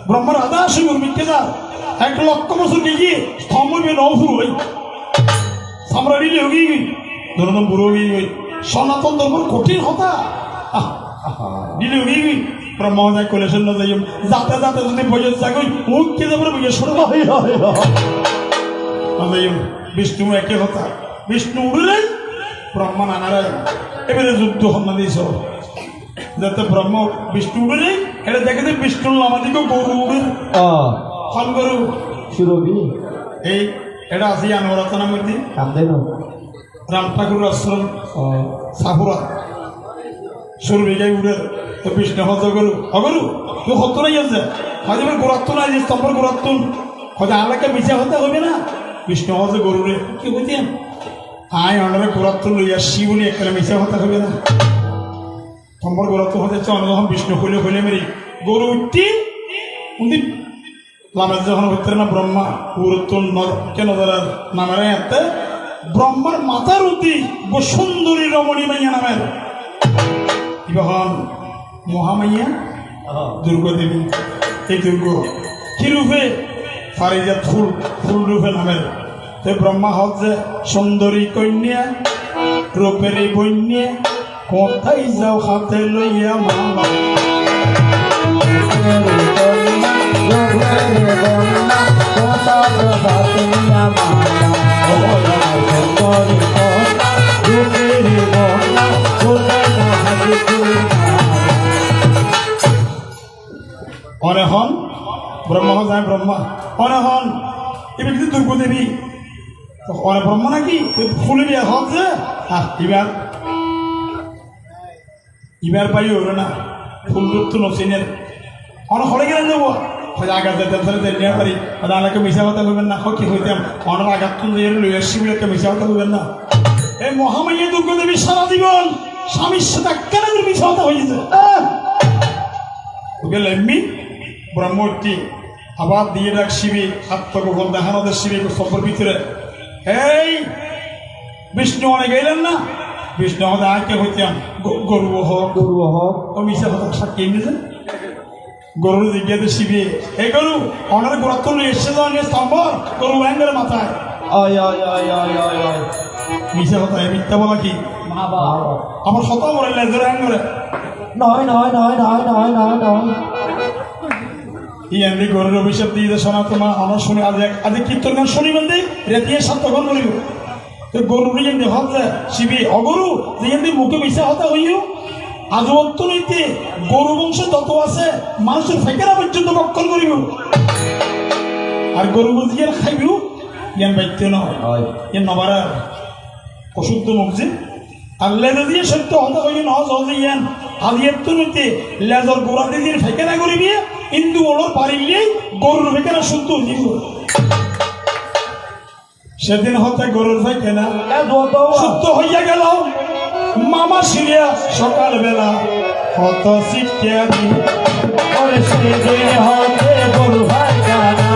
Speaker 1: ব্রহ্মা রাধা আসি মিথ্যে যা 1 লক্ষ বছর গিয়ে স্তম্ভ নভুর হই সম্রাট যোগী ধরুন বুড়ো গিয়ে সনাতন ধর্মের কঠিন হতা দিলি ব্রহ্মদায় কলেশন না যাই যাতে যাতে যদি বইয়ের জাগই উঠতে যাবে বইয়ে সরে বিষ্ণু একে হতা বিষ্ণু উড়লেন ব্রহ্মা নানারায় এবারে যুদ্ধ হন্না দিয়েছ যাতে ব্রহ্ম বিষ্ণু উড়লেন এটা দেখে যে বিষ্ণুর আমাদিকে গরু উড়েন ফল গরু
Speaker 2: সুরভি
Speaker 1: এই এটা আছে আনোরাতনার মধ্যে রাম ঠাকুর আশ্রম সাপুরা সুরভিগাই উড়ে তো বিষ্ণু হত গরু অগরু তুই হত নাই আছে হয়তো গোরাত্তন আছে স্তম্ভর গোরাত্তন হয়তো আলাকে মিশা হতে হবে না বিষ্ণু হত গরু রে কি বুঝছেন আয় অনারে গোরাত্তন লইয়া শিবনি একটা মিশা হতে হবে না স্তম্ভর গোরাত্তন হতে চন যখন বিষ্ণু হইলে হইলে মেরি গরু উঠতি উনি লামের যখন হইতে না ব্রহ্মা পুরাতন কেন ধরার নামের এতে ব্রহ্মার মাথার উতি সুন্দরী রমণী মাইয়া নামের ইবহন মহামাইয়া দুর্গা দেবী এই দুর্গ কি রূপে ফারিজাত ফুল ফুল রূপে নামের তে ব্রহ্মা হক যে সুন্দরী কন্যা রূপের বন্যা কোথায় যাও হাতে লইয়া মামা অনেহন ব্রহ্মা যায় ব্রহ্মা অনেহন এবার কিন্তু দুর্গ দেবী অনে ব্রহ্মা নাকি ফুলে বিয়া হক যে এবার এবার পাই হলো না ফুল রূপ তো নচিনের অনেক হলে গেলেন যাবো হয়তো আঘাত যেতে নিয়ে পারি হয়তো আমাকে মিশা কথা বলবেন না কি হইতাম অনেক আঘাত লই আসছি বলে একটা মিশা কথা বলবেন না এই মহামাইয়া দুর্গা দেবী সারা জীবন স্বামীর সাথে কেন মিশা কথা হয়েছে এমনি ব্রহ্মটি আবার দিয়ে রাখ শিবি আত্মগোপন দেখানোদের শিবি সব্বর ভিতরে এই বিষ্ণু অনেক এলেন না বিষ্ণু আমাদের আগে হইতাম গরু হোক ও মিশা কথা সাক্ষী নিয়েছে গরুর জিজ্ঞাসা শিবি এই গরু অনার গোরাত্ত এসছে নিয়ে স্তম্ভ গরু ব্যাঙ্গের মাথায় মিশা কথা মিথ্যা বলা কি আমার শত মরে লেজের হ্যাঙ্গরে
Speaker 2: নয়
Speaker 1: ইয়ান্দি গরুর অভিশাপ দিয়ে শোনা তোমার আমার শুনে আজ কীর্তন গান শুনিবেন দে রেতিয়ে সাতক্ষণ বলিব তো গরু ইয়ান্দি হতে শিবি অগরু ইয়ান্দি মুখে মিশা হতে হইও আজ অর্থনীতি গরু বংশ যত আছে মানুষের ফেকেরা পর্যন্ত রক্ষণ করিব আর গরু বুঝিয়ে খাইবিও ইয়ান বাইতে নয় ইয়ান নবার অশুদ্ধ মুখজি আর লেজা দিয়ে সত্য হতে হইলে ন সহজে ইয়ান আজ অর্থনীতি লেজর গোড়া দিয়ে ফেকেরা করিবি হিন্দু ওলর পারিলেই গরুর ফেকেরা শুদ্ধ দিব সেদিন হতে গরুর ফেকেনা শুদ্ধ হইয়া গেল মামা সিরিয়া সকাল বেলা হত শিক্ষা দিন সেদিন হতে গরু ফেকেনা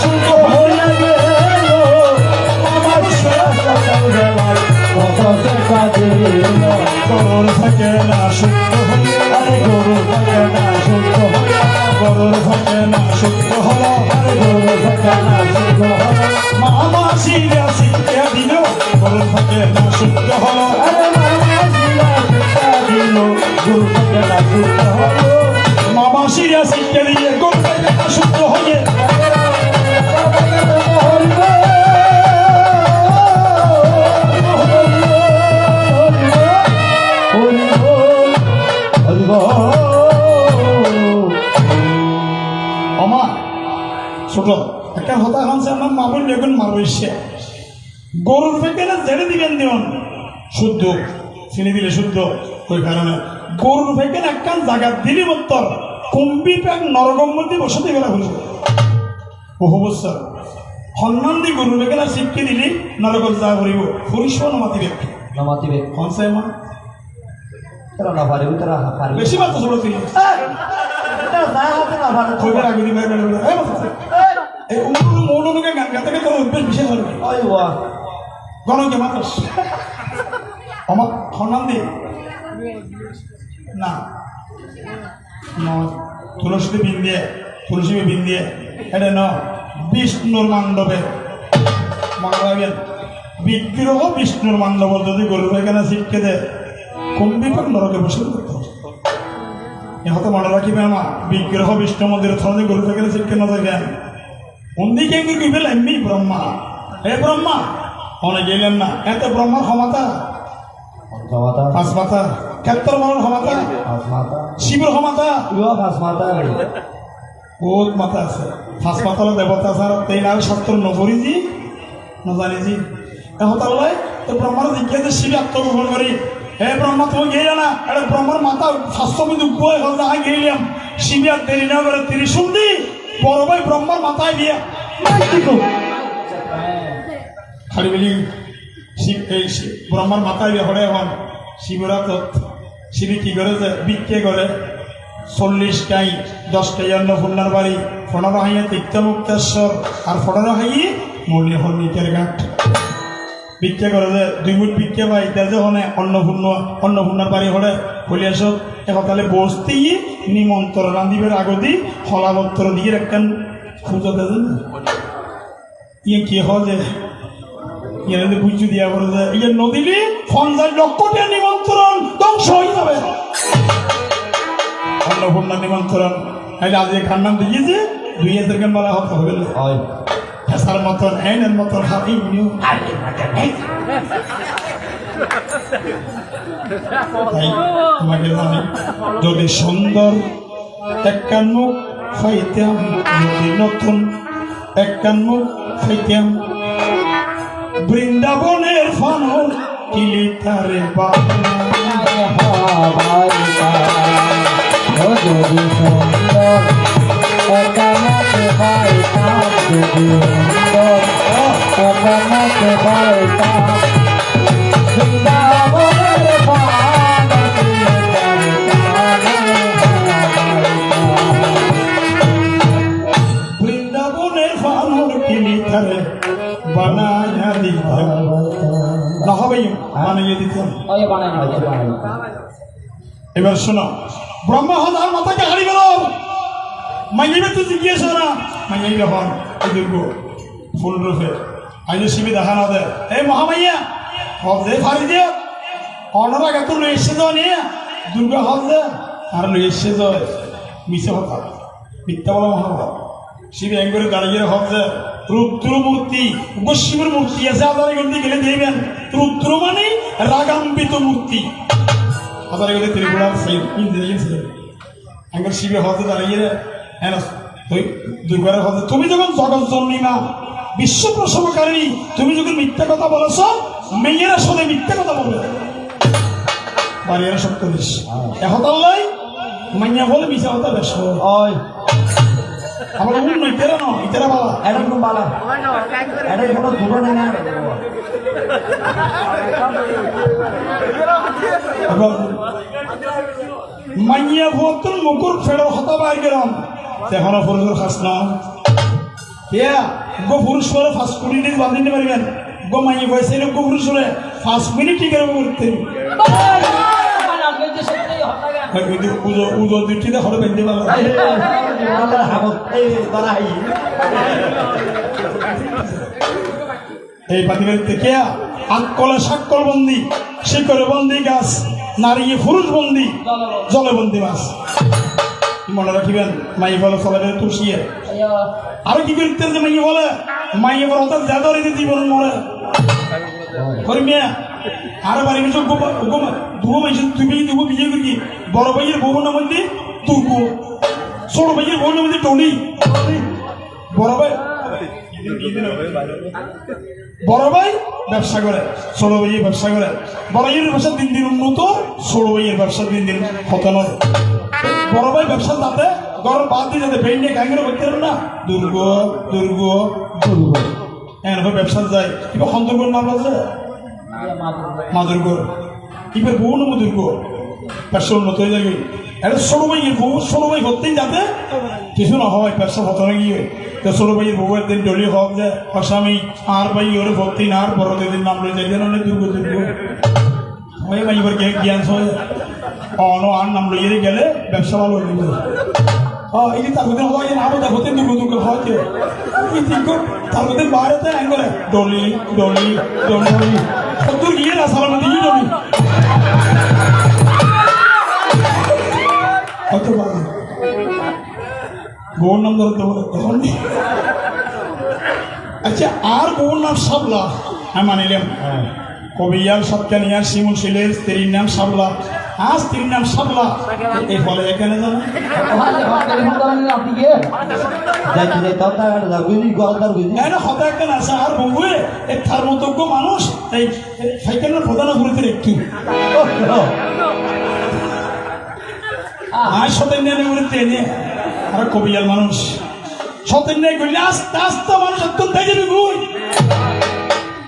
Speaker 1: শুদ্ধ হইয়া গেল মামা সিরিয়া সকাল বেলা হত শিক্ষা দিন গরুর ফেকেনা শুদ্ধ হইয়া গরুর ফেকেনা শুদ্ধ হইয়া গরুর ফেকেনা শুদ্ধ হলো গরুর ফেকেনা শুদ্ধ হলো মামা সিরিয়া শিক্ষা দিল গরুর ফেকেনা শুদ্ধ হলো মামা সিরিয়া শিক্ষা দিয়ে গরুর ফেকেনা শুদ্ধ হয়ে ছোট একটা হতা খানছে আমার মা বোন এখন মারছে গরুর ফেকেনা ছেড়ে দিবেন দিন শুদ্ধ চিনি দিলে শুদ্ধ ওই কারণে গরুর ফেকেনা একখান জায়গা দিলি মত্তর কুম্বি প্যাক নরগম মধ্যে বসতে গেলা হল বহু বছর সন্মান দি গরুর ফেকেনা শিক্ষি দিলি নরগম যা করিব ফুরিস নমাতিবে কনসাই মা
Speaker 3: তারা না পারিব তারা পারিব
Speaker 1: বেশি মাত্র ছোট তুই খবর আগে দিবে এই মৌলকে গান গাতে গেলে অভ্যেস বিশেষ হবে গণকে মাতাস আমার সন্মান দি না তুলসীতে বিন দিয়ে তুলসী বিন দিয়ে এটা ন বিষ্ণুর মান্ডবে মনে রাখবেন বিগ্রহ বিষ্ণুর মান্ডব যদি গরুর এখানে শিখকে দেয় কোন বিভাগ নরকে বসে করতে হয়তো মনে রাখিবে আমার বিগ্রহ বিষ্ণু মন্দির থনে গরু থেকে শিখকে নজর জ্ঞান অন্দিকে কি বেল এমনি ব্রহ্মা হে ব্রহ্মা অনেক গেলেন না এত ব্রহ্মার ক্ষমতা পাঁচ মাথা ক্ষেত্র মানের ক্ষমতা শিবের ক্ষমতা বহুত মাথা আছে পাঁচ মাথার দেবতা স্যার তেই না 70-90 জি নজানি এহতার লাই তো ব্রহ্মার জিজ্ঞাসা শিবে আত্মগোপন করি হে ব্রহ্মা তুমি গেলে না এটা ব্রহ্মার মাথা স্বাস্থ্যবিধ উগ্রয় হল না গেলাম শিবে আর দেরি না করে ত্রিশুল দি বড় ভাই ব্রহ্মার মাথায় দিয়া খালি বলি শিব এই ব্রহ্মার মাথায় দিয়ে হরে হন শিবরা তো শিবি কি করে যে বিক্ষে করে 40 টাই 10 টাই অন্নপূর্ণার বাড়ি 15 হাইয়ে তীর্থমুক্তেশ্বর আর 15 হাইয়ে মূল্য হল নিকের ঘাট ভিক্ষা করে যে 2 ফুট ভিক্ষা পাই তাতে হনে অন্নপূর্ণার বাড়ি হলে হলিয়াস তাহলে বসতে গিয়ে নিমন্ত্রণ রাঁধিবের আগদি হলাবত্তর দিয়ে একখান খুঁজো দেন ইয়ে কি হলে ইয়ে বুঝু দিয়া করে যে ইয়ে নদীলে 50 লক্ষ টাকা নিমন্ত্রণ ধ্বংস হয়ে যাবে অন্নপূর্ণার নিমন্ত্রণ আজ খান নাম দিয়েছে 2000 গান বলা হতে হবে ফেসার মতন এনের মতন হাতি তোমাকে জানি যদি সুন্দর একখান মুখ খাইতাম যদি নতুন একখান মুখ খাইতাম বৃন্দাবনের ফানর কিলি তারে
Speaker 2: যদি সুন্দর একামতে পাইতাম যদি সুন্দর একামতে পাইতাম বৃন্দাবনের
Speaker 1: ফানর কিলি তারে বানায়া দিতাম না হবে বানিয়ে দিতাম এবার শোনো ব্রহ্মা হতার মাথাকে হারি গেল মাইবে তো জিজ্ঞেস না মাইবে হন এই দুর্গ ফুল রূপে আইজ শিবে দেখা না দে এই মহামাইয়া হব দে ফারি দিয়ে অনর আগে তো লই এসে যাও নিয়ে দুর্গা হব দে আর লই এসে যায় মিশে হতা মিথ্যা বলা মহাভারত শিব একবারে দাঁড়িয়ে হচ্ছে রুদ্র মূর্তি শিবের মূর্তি আছে আদারগঞ্জে গেলে দেখবেন রুদ্র মানে রাগাম্বিত মূর্তি আদারগঞ্জে ত্রিপুরার একবার শিবের হতে দাঁড়িয়ে হ্যাঁ দুর্গার হতে তুমি যখন জগৎ জন্মিমা বিশ্ব প্রসবকারিণী তুমি যখন মিথ্যা কথা বলেছ মেয়েরা সাথে মিথ্যা কথা বলবে বাড়িয়ারা সত্য দেশ এহতাল্লাই মাইয়া বলে মিশা হতা বেশ
Speaker 3: ওই
Speaker 1: আমার অন্য ইতেরা ন ইতেরা বালা
Speaker 3: এটা কোন বালা এটা কোনো দুটো নেই না
Speaker 1: মাইয়া ভোতন মুকুর ফেড়ো হতা বাই গেলাম এখন পুরুষের খাস না ইয়া গো পুরুষ করে 5 কোটি দিন বাঁধি নিতে পারবেন গো মাইয়া বয়সে গো পুরুষ করে 5 মিনিট ঠিক করতে উজো দুটিতে হরে বেঁধে পারবে এই পাতিবের থেকে আক্কলে সাক্কল বন্দি শিকরে বন্দি গাছ নারী পুরুষ বন্দি জলে বন্দি মাছ মনে রাখিবেন মাই বলে চলে তুলসিয়ে আরো কি করতে মাইয়ে বলে মাইয়ে বলে অর্থাৎ যাদরে জীবন মরে করিমিয়া আরো বাড়ি কিছু দুবো মাইছে তুমি দুবো বিয়ে করি বড় ভাইয়ের বউনের মধ্যে দুর্গ ছোট ভাইয়ের বউনের মধ্যে টনি বড় ভাই বড় ভাই ব্যবসা করে ছোট ভাইয়ের ব্যবসা করে বড় ভাইয়ের ব্যবসা দিন দিন উন্নত ছোট ভাইয়ের ব্যবসা দিন দিন পতন বড় ভাই ব্যবসা তাতে ঘর বাদ দিয়ে যাতে বেইন নিয়ে গাঙ্গের করতে না দুর্গ দুর্গ দুর্গ এরকম ব্যবসা যায় কিংবা সন্তর্গর নাম আছে মা দুর্গ কিংবা বউ নম দুর্গ ব্যবসা উন্নত হয়ে যাবে এটা ছোট ভাইয়ের বউ ছোট ভাই করতেই যাতে কিছু না হয় ব্যবসা পতনে গিয়ে তো ছোট ভাইয়ের বউয়ের দিন ডলি হোক যে অস্বামী আর ভাই ওরে ভর্তি না আর বড় দিন নাম রয়ে যায় অনেক দুর্গ দুর্গ ওই ভাই এবার জ্ঞান হয় অন আর নাম লইয়ে গেলে ব্যবসা ভালো হয়ে যাবে এই যে তার মধ্যে হয় না আমাদের হতে দুর্গ দুর্গ হয়তো এই দিক তার মধ্যে বাইরেতে নাই করে ডলি ডলি ডলি কত গিয়ে না সালাম দিয়ে ডলি হতে পারে বউর নাম ধরতে বলে তখন আচ্ছা আর বউর নাম সাবলা আমি মানিলাম কবিয়াল সৎকানিয়ার শিমুল শিলের স্ত্রীর নাম সাবলা আর স্ত্রীর নাম সাবলা এই ফলে এখানে জানেন
Speaker 3: আপনি কে যাইতে
Speaker 1: হতে একখানে আছে আর বউয়ে এই ধর্মযোগ্য মানুষ এই সাইকেলের প্রধান ঘুরেতে একটু আর সতেন্যায় ঘুরেতে এনে আর কবিয়াল মানুষ সতেন্যায় করলে আস্তে আস্তে মানুষ অত্যন্ত যাবে গুই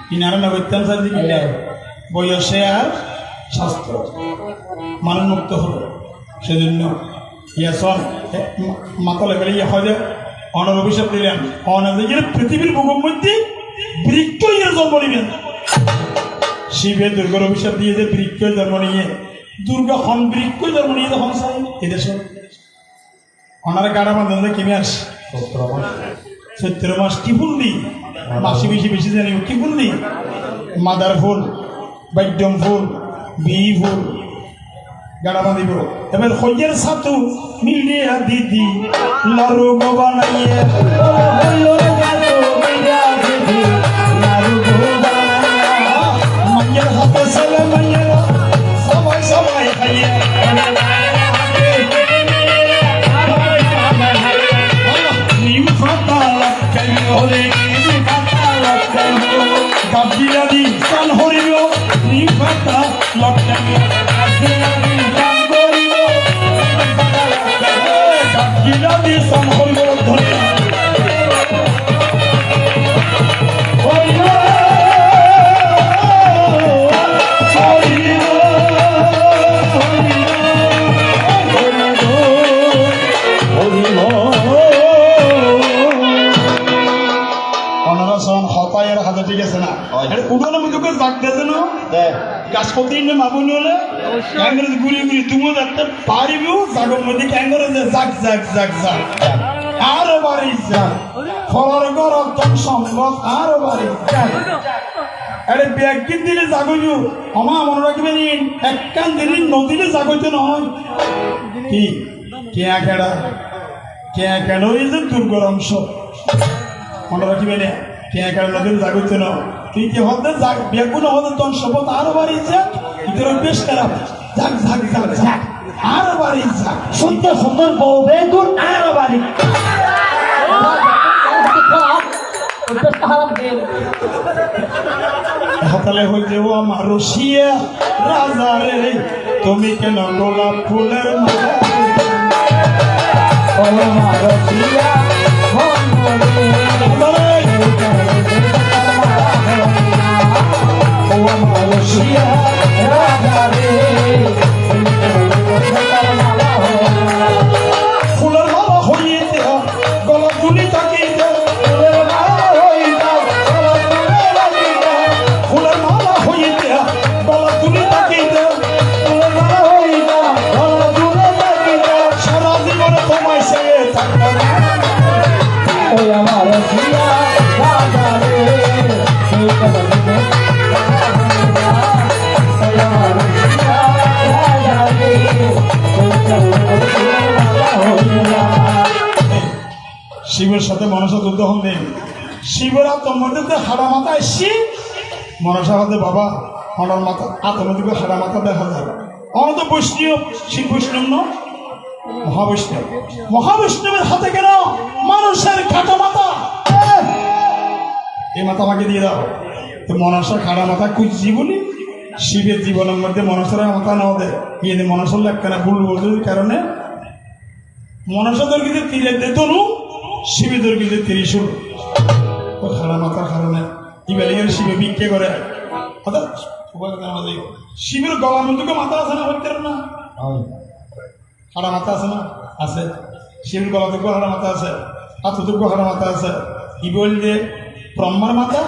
Speaker 1: কিনারে না করতাম সাথে কিনে বয়সে আর স্বাস্থ্য মানুষ মুক্ত হলো সেজন্য ইয়াসন মাতলে গেলে ইয়ে হয় যে অনার অভিশাপ দিলেন অনাদের পৃথিবীর ভূগোল মধ্যে বৃক্ষ ইয়ে জন্ম নিবেন শিবের দুর্গার অভিশাপ দিয়ে যে বৃক্ষ জন্ম নিয়ে দুর্গা হন বৃক্ষ জন্ম নিয়ে যখন চাই এদেশ ওনারা গাড়া বান্ধব কেমে আস 17 মাস কি ফুল দিই মাসি বেশি বেশি জানি কি ফুল দিই মাদার ফুল বাইডম ফুল বি ফুল গাড়া বাঁধিব এবার হইয়ের সাথু মিলিয়া দিদি লারু বানাইয়ে মাইয়ের হাতে ছেলে মাইয়েরা সবাই সবাই খাইয়ে নিম ফাতা লাগাই হলে কাবিলাদি কান হরিব নিম ফাতা লাগাই কাবিলাদি কান হরিব ধরে ঠিক আছে না উঠোনে মুখে ডাকতেছে না গাছ প্রতিদিন মাপুনি হলে ক্যাঙ্গরে ঘুরি ঘুরি তুমি যাতে পারিবিও জাগর মধ্যে ক্যাঙ্গরে যাক যাক যাক যাক আরো বাড়ি যাক ফলার ঘর একদম সম্ভব আরো বাড়ি যাক আরে ব্যাগকিন দিলে জাগইও আমা মনে রাখবেন একখান দিন নদীতে জাগইতে নহয় কি কেয়া খেড়া কে কেন এই যে দুর্গর অংশ মনে রাখিবে না কে কেন নদীর জাগতে ন তুই কে হতে যাক বেগুন হতে তোর শপথ আরো বাড়ি যাক তোর বেশ খারাপ যাক যাক যাক যাক আরো বাড়ি যাক
Speaker 2: সুন্দর সুন্দর বউ বেগুন আরো বাড়ি
Speaker 1: হাতালে হইতে ও আমার রসিয়া রাজা রে তুমি কেন গোলাপ ফুলের মালা
Speaker 2: ও মারসিয়া ও মারসিয়া রাজা রে
Speaker 1: ফুলের মালা হইতে গোলাপ দুলি তাকিয়ে ফুলের মালা হইতে গোলাপ দুলি তাকিয়ে সারা জীবনে তোমায় সে থাকবে না
Speaker 2: ওই আমার রসিয়া রাজা রে ওই আমার রসিয়া রাজা রে
Speaker 1: শিবের সাথে মনসা যুদ্ধ হন নেই শিবের আত্মমধ্যে হাড়া মাথা শিব মনসা হাতে বাবা হনার মাথা আত্মমধ্যে হাড়া মাথা দেখা যায় অনত বৈষ্ণব শিব বৈষ্ণব ন মহাবৈষ্ণব মহাবৈষ্ণবের হাতে কেন মানুষের খাটা মাথা এই মাথা আমাকে দিয়ে দাও তো মনসা খাড়া মাথা খুঁজছি বলি শিবের জীবনের মধ্যে মনসার মাথা না দেয় ইয়ে মনসার লেখা ভুল বলতে কারণে মনসা দর্গিতে তীরে দেতনু শিবে দর্গিতে ত্রিশুল ও খাড়া মাথার কারণে ইবেলিগের শিবে ভিক্ষে করে অর্থাৎ শিবের গলার মধ্যে মাথা আছে না হইতে না হাড়া মাথা আছে না আছে শিবের গলা থেকে হাড়া মাথা আছে হাতটুকু হাড়া মাথা আছে ই বললে ব্রহ্মার মাথা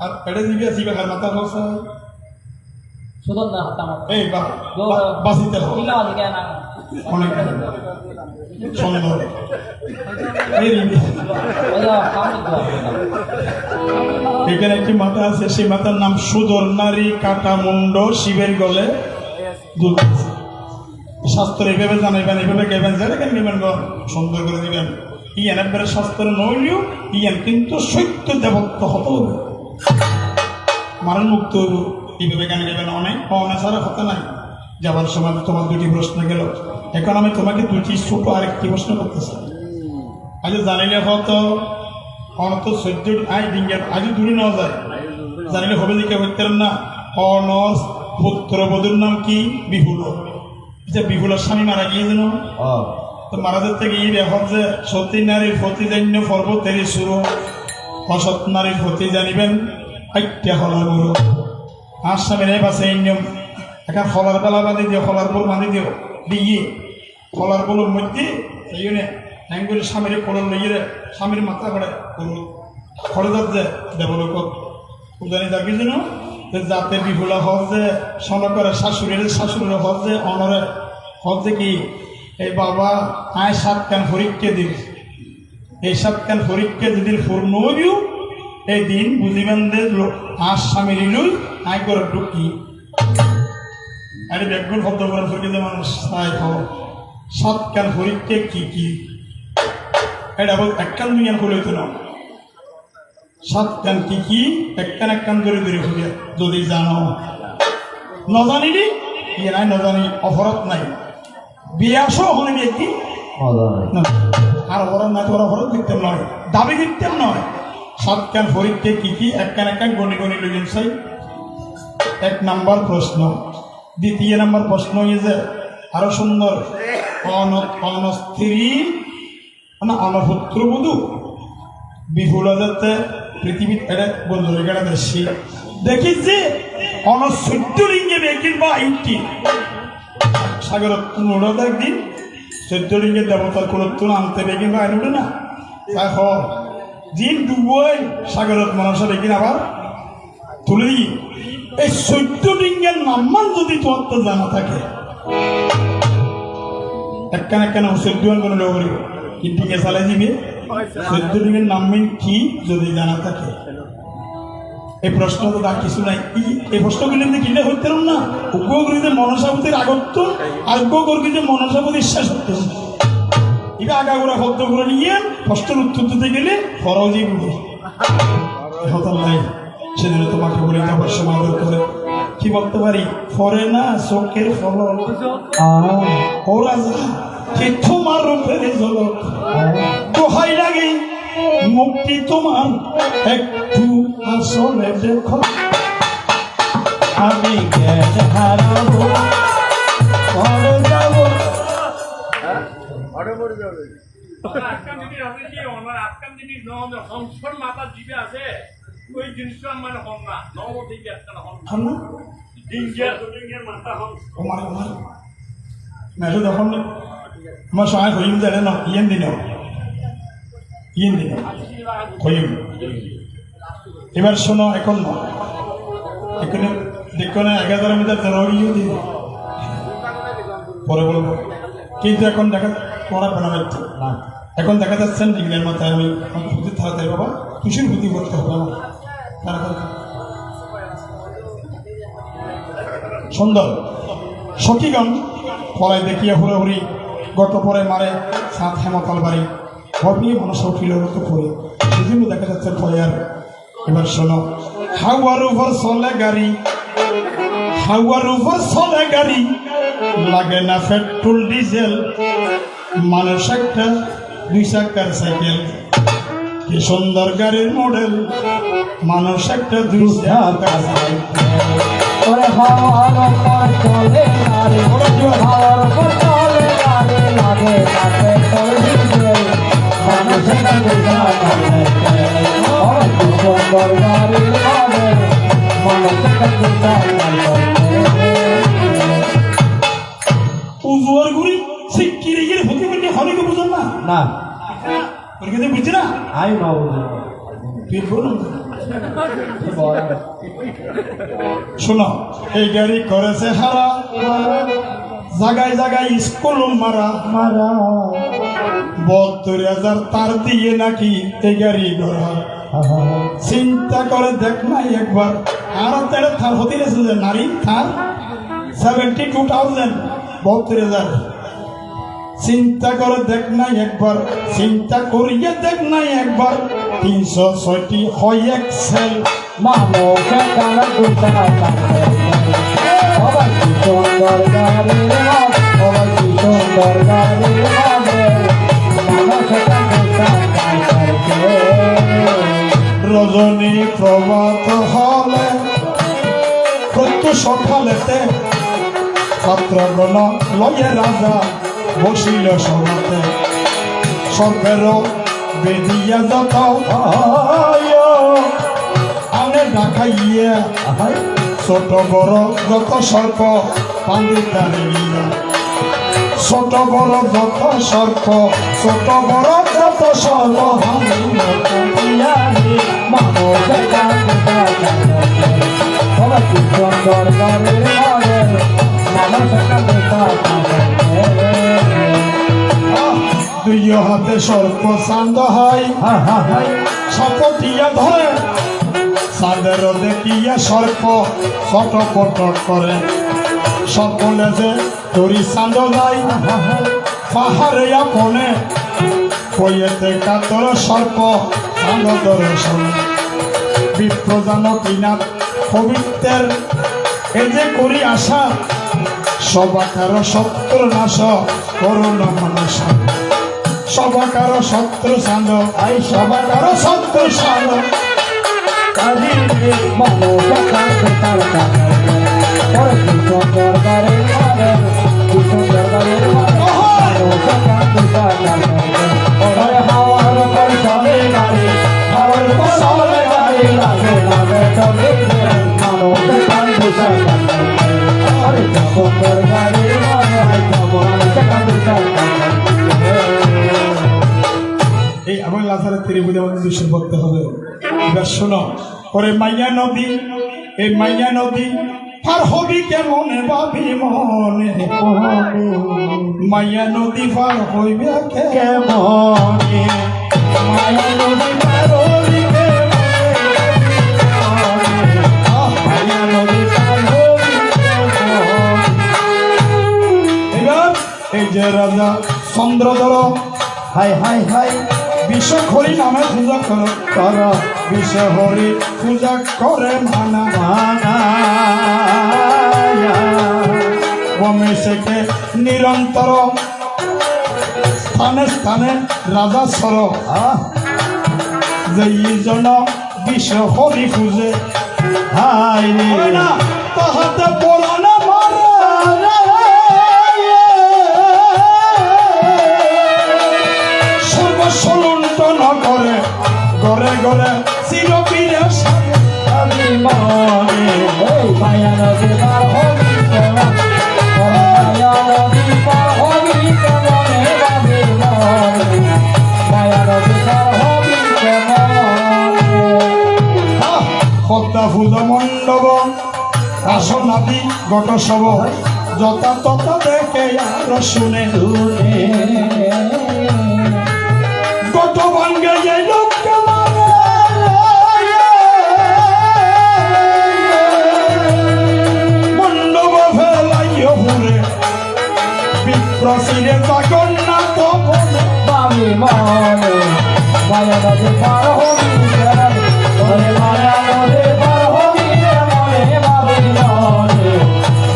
Speaker 1: আর পেড়ে দিবে শিবে হাড় মাথা বলছে
Speaker 3: সুদন না হতাম
Speaker 1: এই বাসিতে
Speaker 3: ইলা দিকে না
Speaker 1: অনেক সুন্দর এই
Speaker 3: ওয়া কাম দাও
Speaker 1: এখানে একটি মাথা আছে সেই মাথার নাম সুদর নারী কাটা মুন্ড শিবের গলে দুধ শাস্ত্র এইভাবে জানাইবেন এইভাবে গাইবেন যারা কেন নেবেন সুন্দর করে দিবেন ইয়ান একবারে শাস্ত্র নইলেও ইয়ান কিন্তু সত্য দেবত্ব হতে হবে মারণ মুক্ত হইব এইভাবে গান গাইবেন অনেক পাওনা ছাড়া হতে নাই যাবার সময় তোমার দুটি প্রশ্ন গেল এখন আমি তোমাকে দুটি ছোট আরেকটি প্রশ্ন করতে চাই আজ জানিলে হয়তো অনত সহ্য আই ডিঙ্গের আজও দূরে নেওয়া যায় জানিলে হবে দিকে হইতে না অনস পুত্রবধূর নাম কি বিহুল যে বিহুলের স্বামী মারা গিয়েছিল তো মারা যেতে গিয়ে এখন যে সতী নারীর প্রতি জান্য পর্বতেরই শুরু অসৎ নারীর প্রতি জানিবেন আইটা হলার গুরু আর স্বামীর এই পাশে এই নিয়ম এখন ফলার বেলা বাঁধি দিও ফলার পোল বাঁধি দিও দিয়ে ফলার পোলের মধ্যে এই জন্য হ্যাঙ্গুলি স্বামীর কোলর লইয়ে স্বামীর মাথা করে খড়ে যাচ্ছে দেবলোক জানি যাবি যেন যাতে বিহুলা হজ যে সন করে শাশুড়ির হজ যে অনরে হজ যে কি এই বাবা আয় 7 কান পরীক্ষা দিল এই 7 কান পরীক্ষা যেদিন পূর্ণ হইব এই দিন বুঝিবেন যে আজ স্বামীর লই আয় করে ঢুকি আরে ব্যাগুন শব্দ করেন পরীক্ষা মানুষ আয় খাও 7 কান পরীক্ষা কি কি এটা একখান দুইয়ান করে হইতো না 7 কান কি কি একখান ধরে ধরে খুঁজে যদি জানো নজানিনি ইয়ে নাই নজানি অপরাধ নাই বিয়াসও ওখানে ব্যক্তি আর অপরাধ নাই তোর অপরাধ দিতেম নয় দাবি দিতেম নয় 7 কান পরীক্ষা কি কি একখান গণি গণি লইলেন চাই 1 নাম্বার প্রশ্ন দ্বিতীয় নাম্বার প্রশ্ন যে আরো সুন্দর অনস্ত্রী না অনপুত্রবধূ বিহুল যাতে পৃথিবীর এটা বন্ধুর গেড়া বেশি দেখি যে অনসূর্য লিঙ্গে বেকির বা ইটি সাগর নোড়ো একদিন 14 লিঙ্গের দেবতার কোন আনতে বেকিন বা আইন না তাই হ দিন ডুবই সাগরত মানুষের বেকিন আবার তুলে দিই এই 14 লিঙ্গের নাম্মান যদি তোমার তো জানা থাকে একখান 14 কোনো লোক ইন্টিকে চালে দিবে 14 দিনের নাম কি যদি জানা থাকে এই প্রশ্ন তো তার কিছু নাই এই প্রশ্নগুলি কিনে হইতে না উগ্র করিতে মনসাপতির আগত্ব আজ্ঞ করিতে মনসাপতির শেষ হতে এবার আগাগোড়া শব্দ করে নিয়ে প্রশ্নের উত্তর দিতে গেলে ফরজি গুলো হতাল নাই। সেদিন তোমাকে বলে যাবার সময় করে কি বলতে পারি, ফরে না চোখের ফলক ও রাজা কি তোমার রূপের ঝলক, দোহাই লাগে মুক্তি তোমার একটু আসলে দেখো, আমি জ্ঞান হারাবো পরে যাবো।
Speaker 4: আটকান জিনিস হংসর মাথা জিবে আছে ওই জিনিসটা মানে হন না নব থেকে একটা হন
Speaker 1: হান্না
Speaker 4: ডিঙ্গের মাথা হন
Speaker 1: আমার মেসো যখন আমার সহায় হইম জানে না ইয়েন দিন হইম। এবার শোনো, এখন না এখানে দেখো না 11 মিটার জরুরিও দিন পরে বলবো, কিন্তু এখন দেখা পড়া পেনা না, এখন দেখা যাচ্ছেন ডিগ্রির মাথায় আমি পুঁতি থাকতে বাবা তুষির পুঁতি করতে হবে আমার তাড়াতাড়ি। সুন্দর সখীগণ পরে দেখিয়া হুড়াহুড়ি গত পরে মারে সাত হেমতাল বাড়ি হবিয়ে মানুষ উঠিল তো পরে সেজন্য দেখা যাচ্ছে ফয়ার। এবার শোনো, হাওয়ার উপর চলে গাড়ি, হাওয়ার উপর চলে গাড়ি, লাগে না পেট্রোল ডিজেল, মানুষ একটা 2 চাকার সাইকেল, কি সুন্দর গাড়ির মডেল, মানুষ একটা 2 চাকার সাইকেল।
Speaker 2: ওরে হাওয়ার উপর চলে গাড়ি, হাওয়ার উপর চলে গাড়ি, লাগে না পেট্রোল ডিজেল, মানুষ একটা 2 চাকার সাইকেল, ওরে কি সুন্দর গাড়ির মডেল, মানুষ একটা 2 চাকার সাইকেল।
Speaker 1: উজুয়ার গুড়ি সেই কিরিগির হতে পারলে হলে বুঝেন না
Speaker 2: না
Speaker 1: ওর কিন্তু বুঝছি না
Speaker 2: আমি বাবু
Speaker 1: ফির বলুন। শোনো, এই গাড়ি করেছে হারা, জায়গায় জায়গায় স্কুল মারা
Speaker 2: মারা
Speaker 1: 72,000 তার দিয়ে নাকি এই গাড়ি করা। চিন্তা করে দেখ নাই একবার, আর তাহলে থার হতে গেছে যে নারী থার 72,000 72,000। চিন্তা করে দেখ নাই একবার, চিন্তা করিয়ে দেখ নাই একবার, 306টি হয় এক্সেল,
Speaker 2: মানুষ একটা 2 চাকার সাইকেল, সবাই কি সুন্দর গাড়ির মডেল, সবাই কি সুন্দর গাড়ির মডেল, মানুষ একটা 2 চাকার সাইকেল।
Speaker 1: রজনী প্রভাত হলে প্রত্যুষ সকালেতে ছাত্রগণ লয়ে রাজা বসিল সভাতে, সর্বেরও বেদিয়া যত আনে ডাকাইয়া ছোট বড় যত সর্প পান্ডিতারিয়া, ছোট বড় যত সর্প, ছোট বড় যত সর্প
Speaker 2: মানুষ একটা 2 চাকার সাইকেল, সবাই কি সুন্দর গাড়ির মডেল, মানুষ একটা 2 চাকার সাইকেল।
Speaker 1: 2 হাতে সর্প চান্দ হয়, সাপটিয়া ধরে চাঁদের দেখিয়া সর্প ছটপট করে, সকলে যে তরি চাঁদ যায় পাহাড়ে আপনে, কইয়েতে কাতর সর্প চাঁদ দর্শন, বিপ্রদান কিনা পবিত্রের এ যে করি আশা, সবাকার শত্রু নাশ করুণা মানুষ, সবাকার শত্রু চাঁদ আই সবাকার শত্রু চাঁদ,
Speaker 2: মানুষ একটা 2 চাকার সাইকেল, ওরে কি সুন্দর গাড়ির মডেল, কি সুন্দর গাড়ির মডেল, মানুষ একটা 2 চাকার সাইকেল, ওরে হাওয়ার উপর চলে গাড়ি, হাওয়ার উপর চলে গাড়ি, লাগে না পেট্রোল ডিজেল, মানুষ একটা 2 চাকার সাইকেল, ওরে কি সুন্দর গাড়ির মডেল, মানুষ একটা 2 চাকার সাইকেল।
Speaker 1: এই আমার লাজারের ত্রিভুজে আমাদের দৃশ্য করতে হবে। এবার শোনো, ওরে মাইয়া নদী, এই মাইয়া নদী পার হবি কেমনে ভাবি মনে, মাইয়া নদী পার হইবে কেমনে, মাইয়া নদী পার হবি মাইয়া নদী পার হবি এবার এই যে রাজা চন্দ্রধর হাই হাই হাই বিশ্ব হরি নামে পূজা করো কর বিশ্ব হরি পূজা করে মানা মানা রমেশকে নিরন্তর স্থানে স্থানে রাজা সর যে জন বিশ্ব হরি পূজে হাই রে না তাহাতে বলানা মারা সর্বসলুণ্ঠন করে গড়ে গড়ে চিরবীরে
Speaker 2: আমি মনে ওই মায়া নদী পার হবি কেমন মায়া নদী পার হবি কেমনে বাবি মনে মায়া নদী পার হবি কেমন
Speaker 1: পদ্মা পূজা মণ্ডপ আসনাদি গট সব যথা তথা দেখে আর শুনে গত ভাঙ্গে যে লোককে মণ্ডপ ফেলাইও ঘুরে বিপ্রসিরে জগন্নাথ
Speaker 2: বাবি মনে মায়া নদী পার হবি কেমন মায়া নদী পার হবি কেমনে বাবি মনে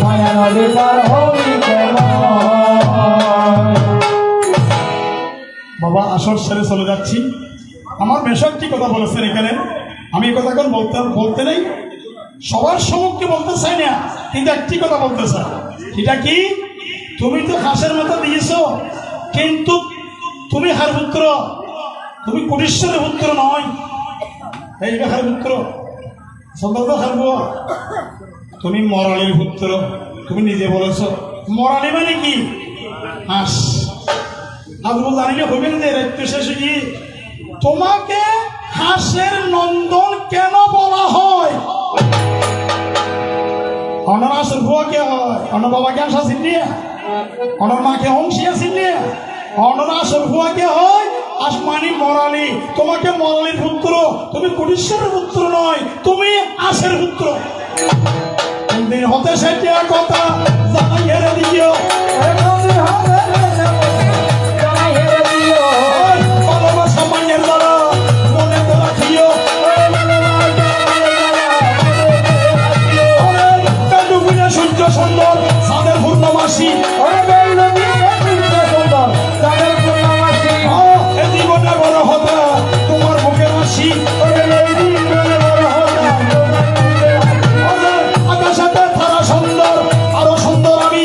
Speaker 2: মায়া নদী পার হবি কেমন
Speaker 1: বাবা আসর সেরে চলে যাচ্ছি আমার বেশকটি কথা বলেছেন এখানে আমি এই কথা এখন বলতে নেই সবার সম্মুখে বলতে চাই না কিন্তু একটি কথা বলতে চাই সেটা কি তুমি তো হাঁসের মতো দিয়েছ কিন্তু তুমি হার পুত্র তুমি কোটিশ্বরের পুত্র নয় এই হার পুত্র সন্তান হারব তুমি মরালির পুত্র তুমি নিজে বলেছ মরালি মানে কি হাঁস আজও জানিলে হইবেন যে রাত্য শেষে কি তোমাকে হাঁসের নন্দন কেন বলা হয় অনার হাঁসের ভুয়াকে হয় অনার বাবাকে হাঁস আসেন নিয়ে অনার মাকে অংশী আসেন নিয়ে অনার হাঁসের ভুয়াকে হয় আসমানি মরালি তোমাকে মরালির পুত্র তুমি কোটিশ্বরের পুত্র নয় তুমি হাঁসের পুত্র দিন হতে সেটা কথা জানাইয়ে দিও ভালোবাসা মায়ের দ্বারা মনে তো রাখিও সূর্য সুন্দর সাদের পূর্ণমাসী জীবনে বড় হবে তোমার মুখে হাসি আকাশাতে তারা সুন্দর আরো সুন্দর আমি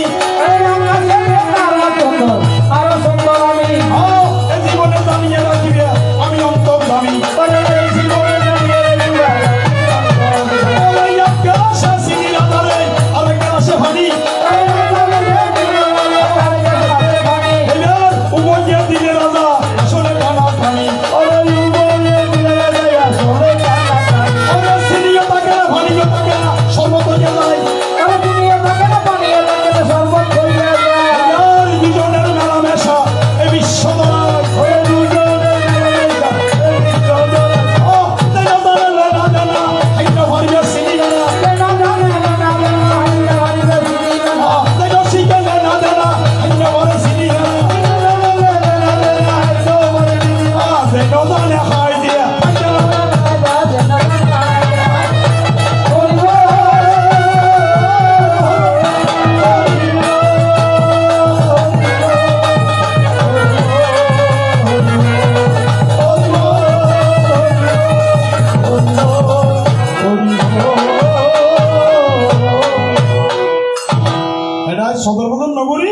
Speaker 1: জীবনে জানিয়ে রাখিবে আমি অন্তর্ধামী সদরবদন নগরী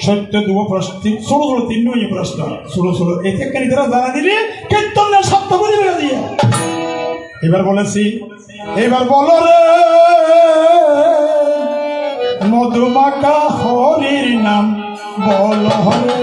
Speaker 1: সত্য দুব প্রশ্ন ষোলো ষোলো তিন প্রশ্ন ষোলো ষোলো এতে তারা জানা দিলে কীর্তনের সত্য করে বেড়ে দিয়ে এবার বলেছি এবার বলো রে মধুমাকা হরির নাম বলো হরে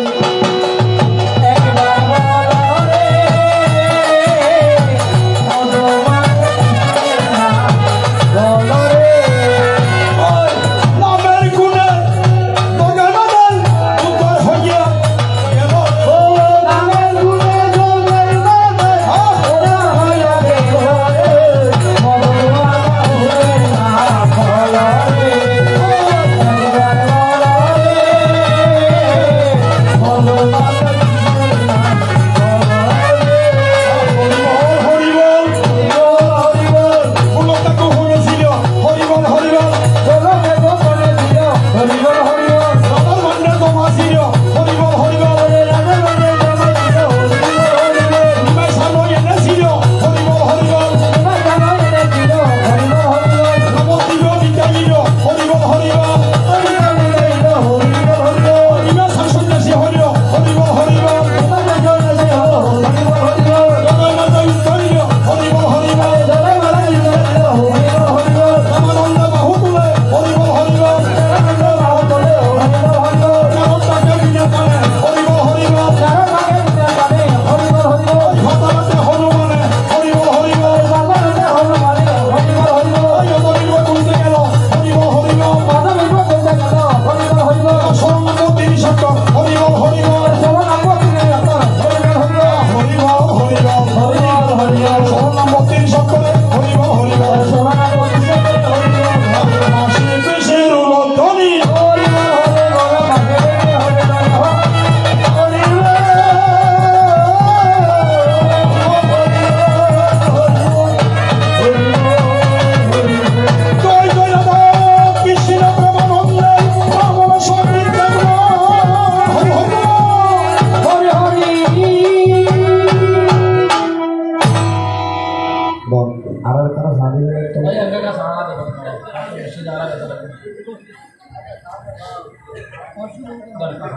Speaker 2: Oh
Speaker 3: বেশি জ্বালা ব্যথা লাগে দরকার